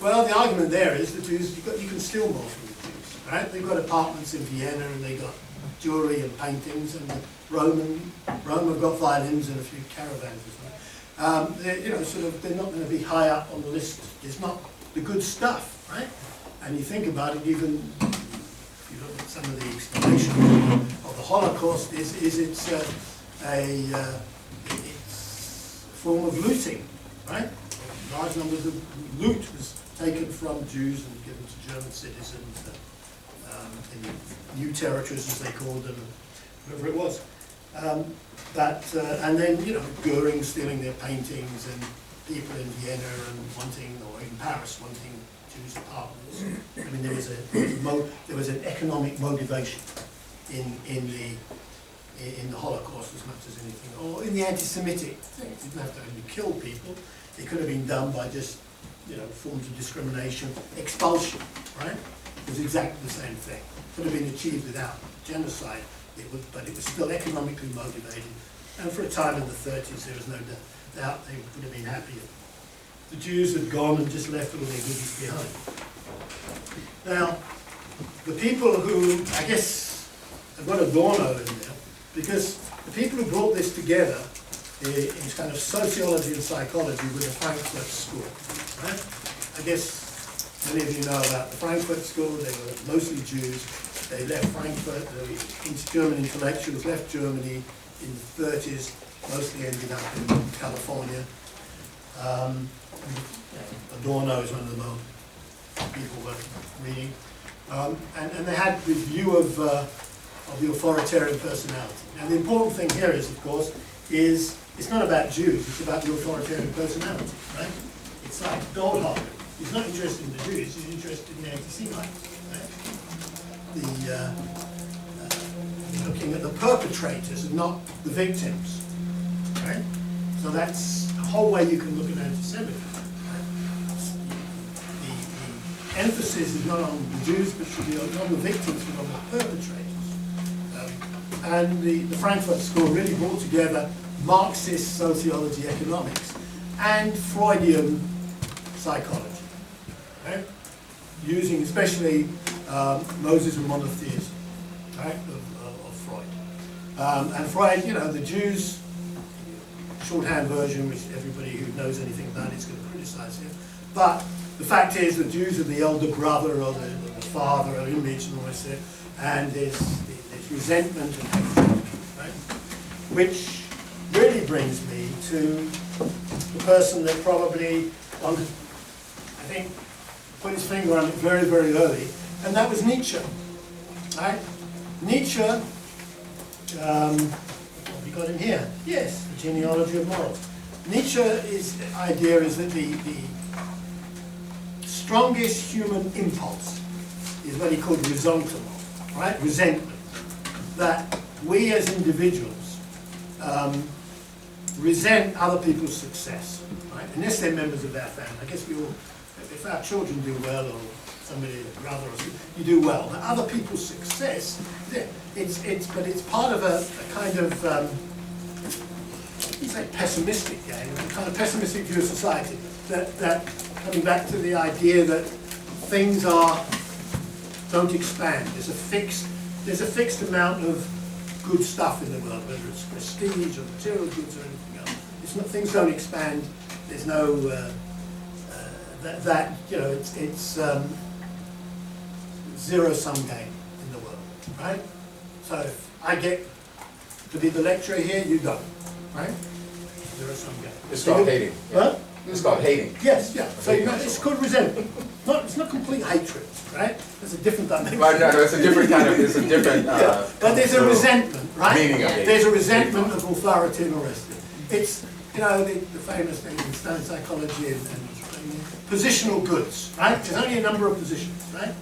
Well, the argument there is the Jews, you can steal more from the Jews, right? They've got apartments in Vienna and they've got jewelry and paintings, and the Rome have got violins and a few caravans as well. They're not going to be high up on the list. It's not the good stuff, right? And you think about it, even if you look at some of the explanations of the Holocaust, it's a form of looting, right? Large numbers of loot was taken from Jews and given to German citizens in new territories, as they called them, whatever it was. And then, Goering stealing their paintings, and people in Vienna and wanting, or in Paris wanting Jews apartments. I mean, there was an economic motivation in the Holocaust as much as anything, or in the anti-Semitic thing. It didn't have to only kill people. It could have been done by just, forms of discrimination, expulsion, right? It was exactly the same thing. Could have been achieved without genocide, but it was still economically motivated. And for a time in the 30s, there was no doubt they would have been happier. The Jews had gone and just left all their goodies behind. Now, the people who, I guess, I've got Adorno in there, because the people who brought this together in kind of sociology and psychology were the Frankfurt School, right? I guess many of you know about the Frankfurt School. They were mostly Jews. They left Frankfurt. The German intellectuals left Germany in the 30s, mostly ended up in California. Adorno is one of the most people were reading. And they had this view of the authoritarian personality. Now the important thing here is, of course, it's not about Jews, it's about the authoritarian personality, right? It's like Goldhagen. He's not interested in the Jews, he's interested in the anti-Semites, right? Looking at the perpetrators and not the victims, right? So that's a whole way you can look at anti-Semitism, right? emphasis is not on the Jews, but should be on the victims, but on the perpetrators. And the Frankfurt School really brought together Marxist sociology, economics, and Freudian psychology, right? Using especially Moses and monotheism, right, of Freud. And Freud, you know, the Jews, shorthand version, which everybody who knows anything about it is going to criticize him. But the fact is, the Jews are the elder brother or the father or image and all this, and there's resentment and hatred, right? Which really brings me to the person that probably, I think, put his finger on it very, very early, and that was Nietzsche, right? Nietzsche, what have you got in here? Yes, the genealogy of morals. Nietzsche's idea is that the strongest human impulse is what he called ressentiment, right? Resentment. That we as individuals resent other people's success, right? Unless they're members of our family. I guess we all, if our children do well or somebody, a brother or something, you do well. But other people's success, but it's part of a kind of, you say pessimistic game, a kind of pessimistic view of society. That coming back to the idea that things don't expand. There's a fixed amount of good stuff in the world, whether it's prestige or material goods or anything else. Things don't expand. There's no you know, it's zero-sum game in the world, right? So if I get to be the lecturer here, you don't, right? Zero-sum game. It's called hating. What? It's called hating. Yes, yeah. So you know, it's called resentment. It's not complete hatred, right? There's a different dimension. Well, no, it's a different kind of, it's a different... Yeah. But there's a resentment, right? Meaning of it. There's a resentment of authority and all the rest of it. It's, you know, the famous thing in Stone psychology and positional goods, right? There's only a number of positions, right?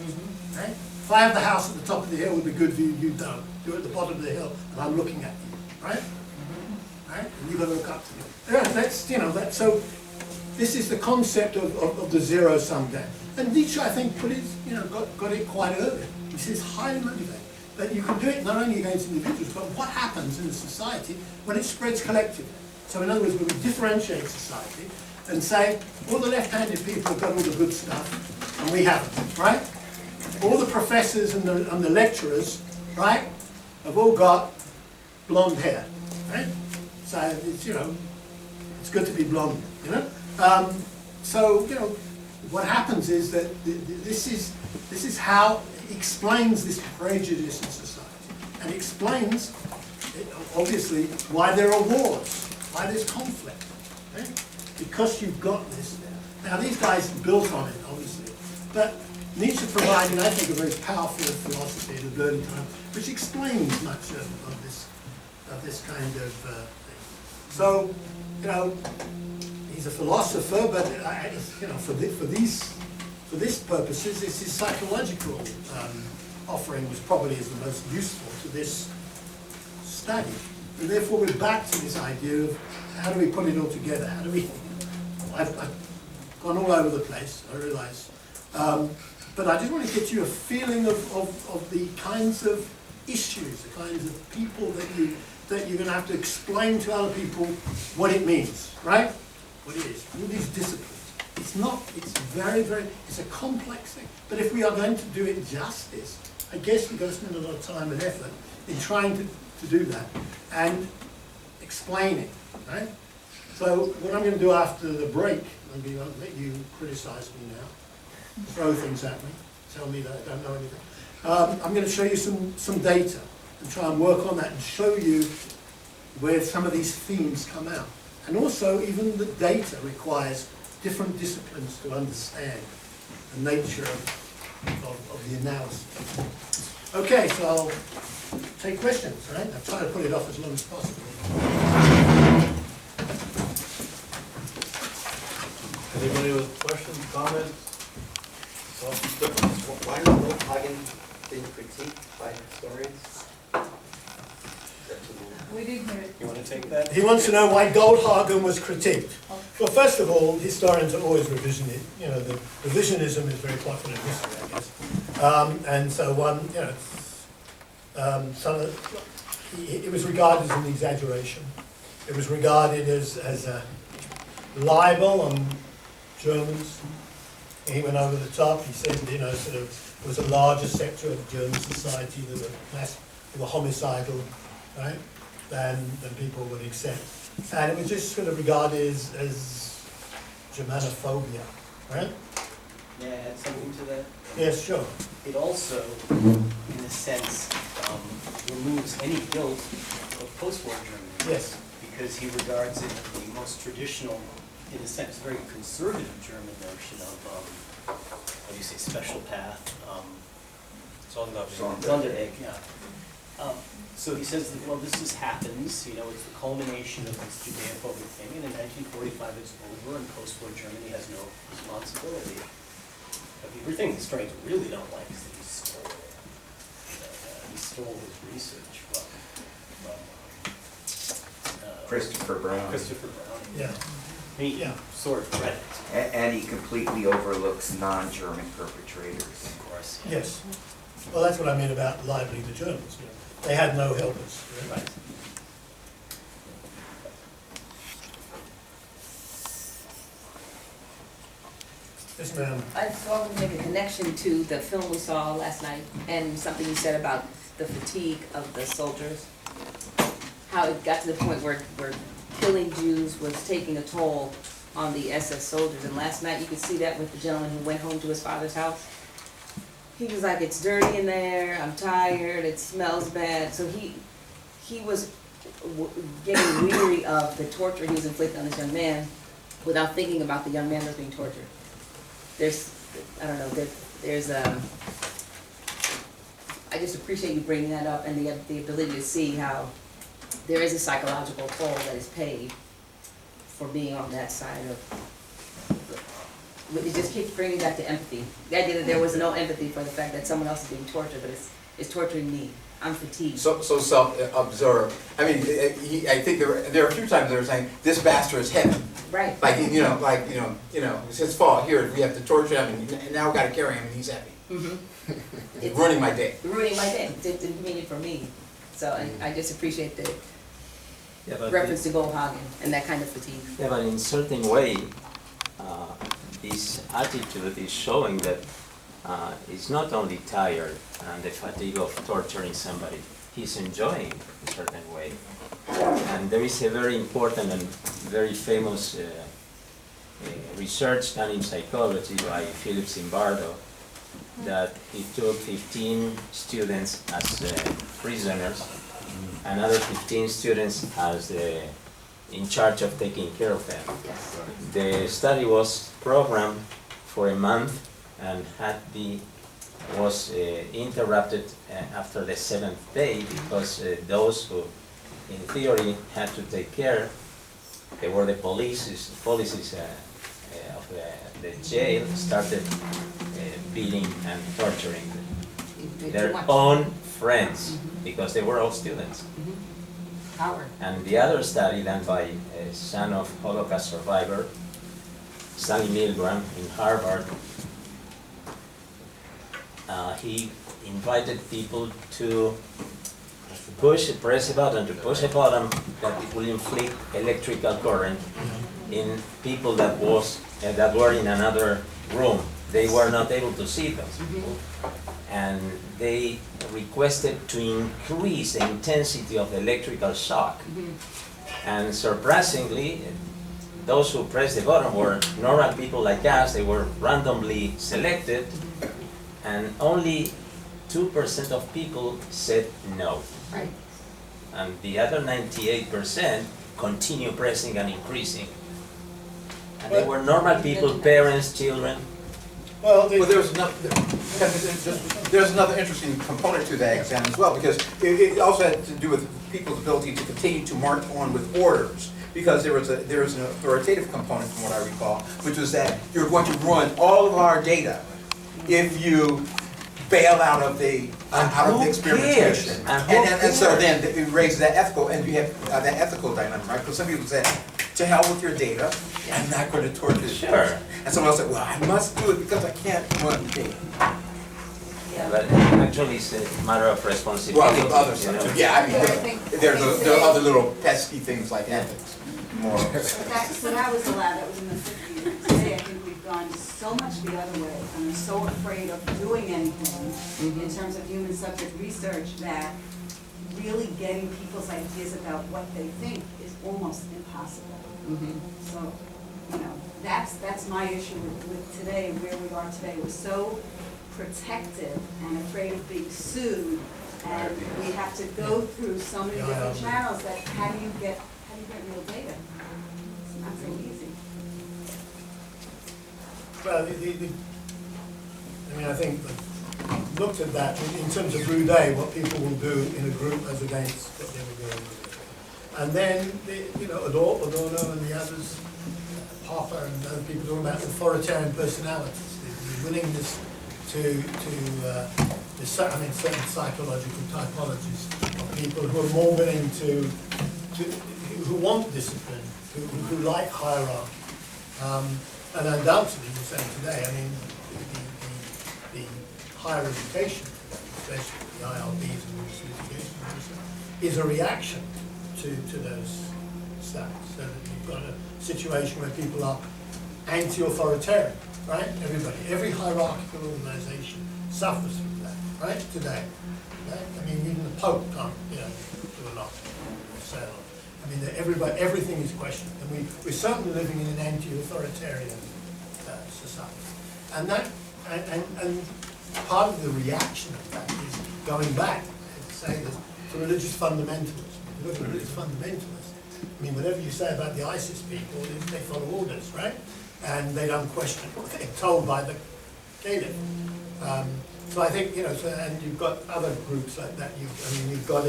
Right? If I have the house at the top of the hill with a good view, you don't. You're at the bottom of the hill and I'm looking at you, right? Right? And you've got to look up to me. Yeah, that's, you know, that's so... This is the concept of the zero-sum game. And Nietzsche, I think, got it quite early. He says highly motivated. That you can do it not only against individuals, but what happens in a society when it spreads collectively. So in other words, when we differentiate society and say, all the left-handed people have got all the good stuff, and we haven't, right? All the professors and the lecturers, right, have all got blonde hair, right? So it's, you know, it's good to be blonde, you know? So, you know, what happens is that this is how it explains this prejudice in society, and explains, obviously, why there are wars, why there's conflict, okay? Because you've got this there. Now, these guys built on it, obviously, but Nietzsche provided, I think, a very powerful philosophy at an early time, which explains much of this kind of thing. So, you know, he's a philosopher, but you know, for this purposes, his psychological offering was probably the most useful to this study. And therefore, we're back to this idea of how do we put it all together? How do we? I've gone all over the place, I realise, but I just want to get you a feeling of the kinds of issues, the kinds of people that you're going to have to explain to other people what it means, right? What it is, all these disciplines. It's very, very, it's a complex thing. But if we are going to do it justice, I guess we've got to spend a lot of time and effort in trying to do that and explain it, right? So what I'm going to do after the break, I'm going to let you criticize me now, throw things at me, tell me that I don't know anything. I'm going to show you some data and try and work on that and show you where some of these themes come out. And also, even the data requires different disciplines to understand the nature of the analysis. Okay, so I'll take questions, right? I'll try to put it off as long as possible. Anybody with questions, comments? Why is Will Hagen being critiqued by historians? We didn't hear it. You want to take that? He wants to know why Goldhagen was critiqued. Well, first of all, historians are always revisionist. You know, the revisionism is very popular in history, I guess. And so it was regarded as an exaggeration. It was regarded as a libel on Germans. He went over the top. He said, sort of, it was a larger sector of German society that were homicidal, right, than people would accept. And it was just sort of regarded as Germanophobia, right? May I add something to that? Yes, sure. It also, in a sense, removes any guilt of post-war Germany. Yes. Because he regards it as the most traditional, in a sense, very conservative German notion of, what do you say, special path? Sonderweg, yeah. So he says that, well, this just happens, it's the culmination of this Judeo-phobic thing, and in 1945 it's over, and post-war Germany has no responsibility. But the other thing historians really don't like is that he stole it. He stole his research from Christopher Brown. Christopher Brown. Yeah. He sort of read it, And he completely overlooks non-German perpetrators. of course. Yes. Well, that's what I mean about libeling the Germans. They had no helpers. Right. Yes, ma'am. I just wanted to make a connection to the film we saw last night and something you said about the fatigue of the soldiers. How it got to the point where killing Jews was taking a toll on the SS soldiers. And last night you could see that with the gentleman who went home to his father's house. He was like, it's dirty in there, I'm tired, it smells bad. So he was getting weary of the torture he was inflicting on this young man without thinking about the young man that was being tortured. I just appreciate you bringing that up and the ability to see how there is a psychological toll that is paid for being on that side of, it just keeps bringing back to empathy. The idea that there was no empathy for the fact that someone else is being tortured, but it's torturing me. I'm fatigued. So self-absorbed. I mean, I think there are a few times they were saying, this bastard is heaven. Right. It's his fault. Here, we have to torture him, and now we got to carry him, and he's happy. Mm-hmm. It's ruining my day. Ruining my day. It didn't mean it for me. So I just appreciate the but reference to Goldhagen and that kind of fatigue. Yeah, but in certain way, this attitude is showing that he's not only tired and the fatigue of torturing somebody, he's enjoying a certain way. And there is a very important and very famous research done in psychology by Philip Zimbardo that he took 15 students as prisoners, another 15 students as in charge of taking care of them. Yes. The study was programmed for a month and was interrupted after the 7th day because those who, in theory, had to take care, they were the police of the jail, started beating and torturing their own friends because they were all students. Power. And the other study done by a son of Holocaust survivor, Stanley Milgram in Harvard, he invited people to press a button that it will inflict electrical current in people that were in another room. They were not able to see those people. And they requested to increase the intensity of the electrical shock. And surprisingly, those who pressed the button were normal people like us. They were randomly selected, and only 2% of people said no. Right. And the other 98% continue pressing and increasing. And they were normal people, parents, children. Well, There's another interesting component to that exam as well, because it also had to do with people's ability to continue to march on with orders. Because there was an authoritative component, from what I recall, which was that you're going to run all of our data if you bail out of the experimentation. And so then it raises that ethical, and you have that ethical dilemma, right? Because some people say, to hell with your data, I'm not going to torture this Sure. person. And someone else said, well, I must do it because I can't run data. But actually, it's a matter of responsibility. Well, the other you know? side, yeah, I mean, there are other little pesky things like ethics, more. When I was allowed, that was in the 50s. Today, I think we've gone so much the other way, and are so afraid of doing anything in terms of human subject research that really getting people's ideas about what they think is almost impossible. So, you know, that's my issue with today, where we are today. We're so protective and afraid of being sued, and we have to go through so many different channels that how do you get real data? It's not so easy. Well, I mean, I think looked at that in terms of Roudet, what people will do in a group as against what they were doing. And then, you know, Adorno and the others, Popper and other people talking about authoritarian personalities, the willingness certain psychological typologies of people who are more willing who want discipline, who like hierarchy. And undoubtedly, you're saying today, I mean, the higher education, especially the IRBs and litigation, is a reaction to those stats. So that you've got a situation where people are anti-authoritarian, right? Every hierarchical organization suffers from that, right? Today, right? I mean, even the Pope can't, you know, do a lot. Say a lot. I mean, everything is questioned, and we're certainly living in an anti-authoritarian society, and that, and part of the reaction of that is going back and say that to religious fundamentalism. If you look at religious fundamentalists, I mean, whatever you say about the ISIS people, they follow orders, right? And they don't question what they're told by the caliph. So I think, you know, and you've got other groups like that. You've got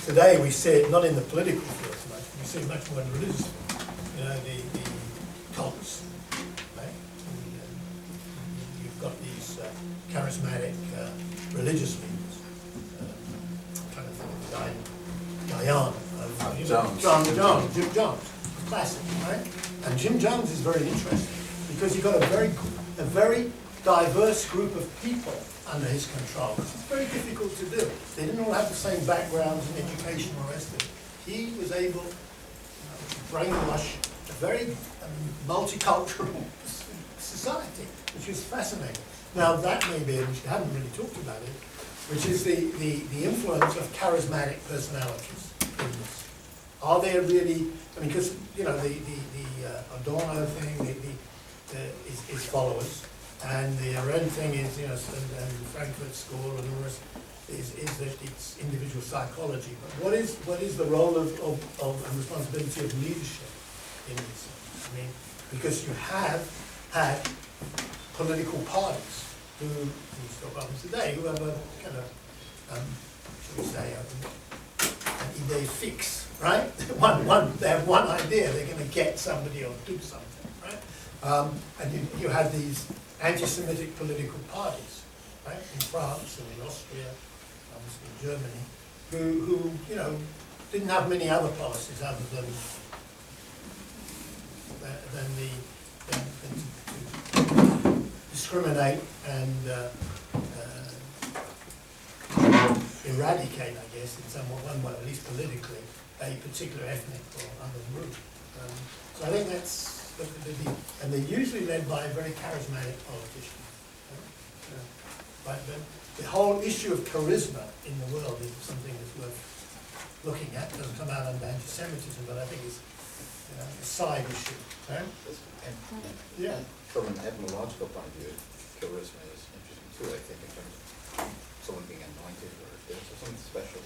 today we see it not in the political field so much, we see it much more in religious field. You know, the cults, right? You've got these charismatic religious leaders. I'm trying to think of the guy in Guyana. Jim Jones, classic, right? And Jim Jones is very interesting because you've got a very diverse group of people under his control. It's very difficult to do. They didn't all have the same backgrounds and education or rest of it. He was able to brainwash a very multicultural society, which is fascinating. Now that may be, which we haven't really talked about it, which is the influence of charismatic personalities in this. Are there really, I mean, because, you know, the Adorno thing is followers, and the Arendt thing is, you know, and Frankfurt School and all the rest is that it's individual psychology. But what is the role of and responsibility of leadership in this? I mean, because you have had political parties who, you still got them today, who have a kind of, shall we say, an idée fixe, right? They have one idea, they're going to get somebody or do something, right? And you had these anti-Semitic political parties, right? In France and in Austria, obviously in Germany, who you know, didn't have many other policies other than to discriminate and eradicate, I guess, in one way, at least politically, a particular ethnic or other group. So I think that's, and they're usually led by very charismatic politicians. Right? But the whole issue of charisma in the world is something that's worth looking at. It doesn't come out under anti-Semitism, but I think it's a side issue. Right? Yeah. From an etymological point of view, charisma is interesting too, I think, in terms of someone being anointed or there's something special.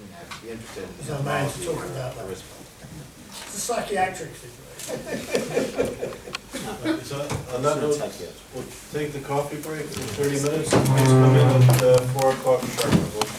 You have to be interested in there's no man to talk about that. Charisma. It's a psychiatric situation. So on that note, we'll take the coffee break in 30 minutes. Please come in at 4 o'clock sharp. We'll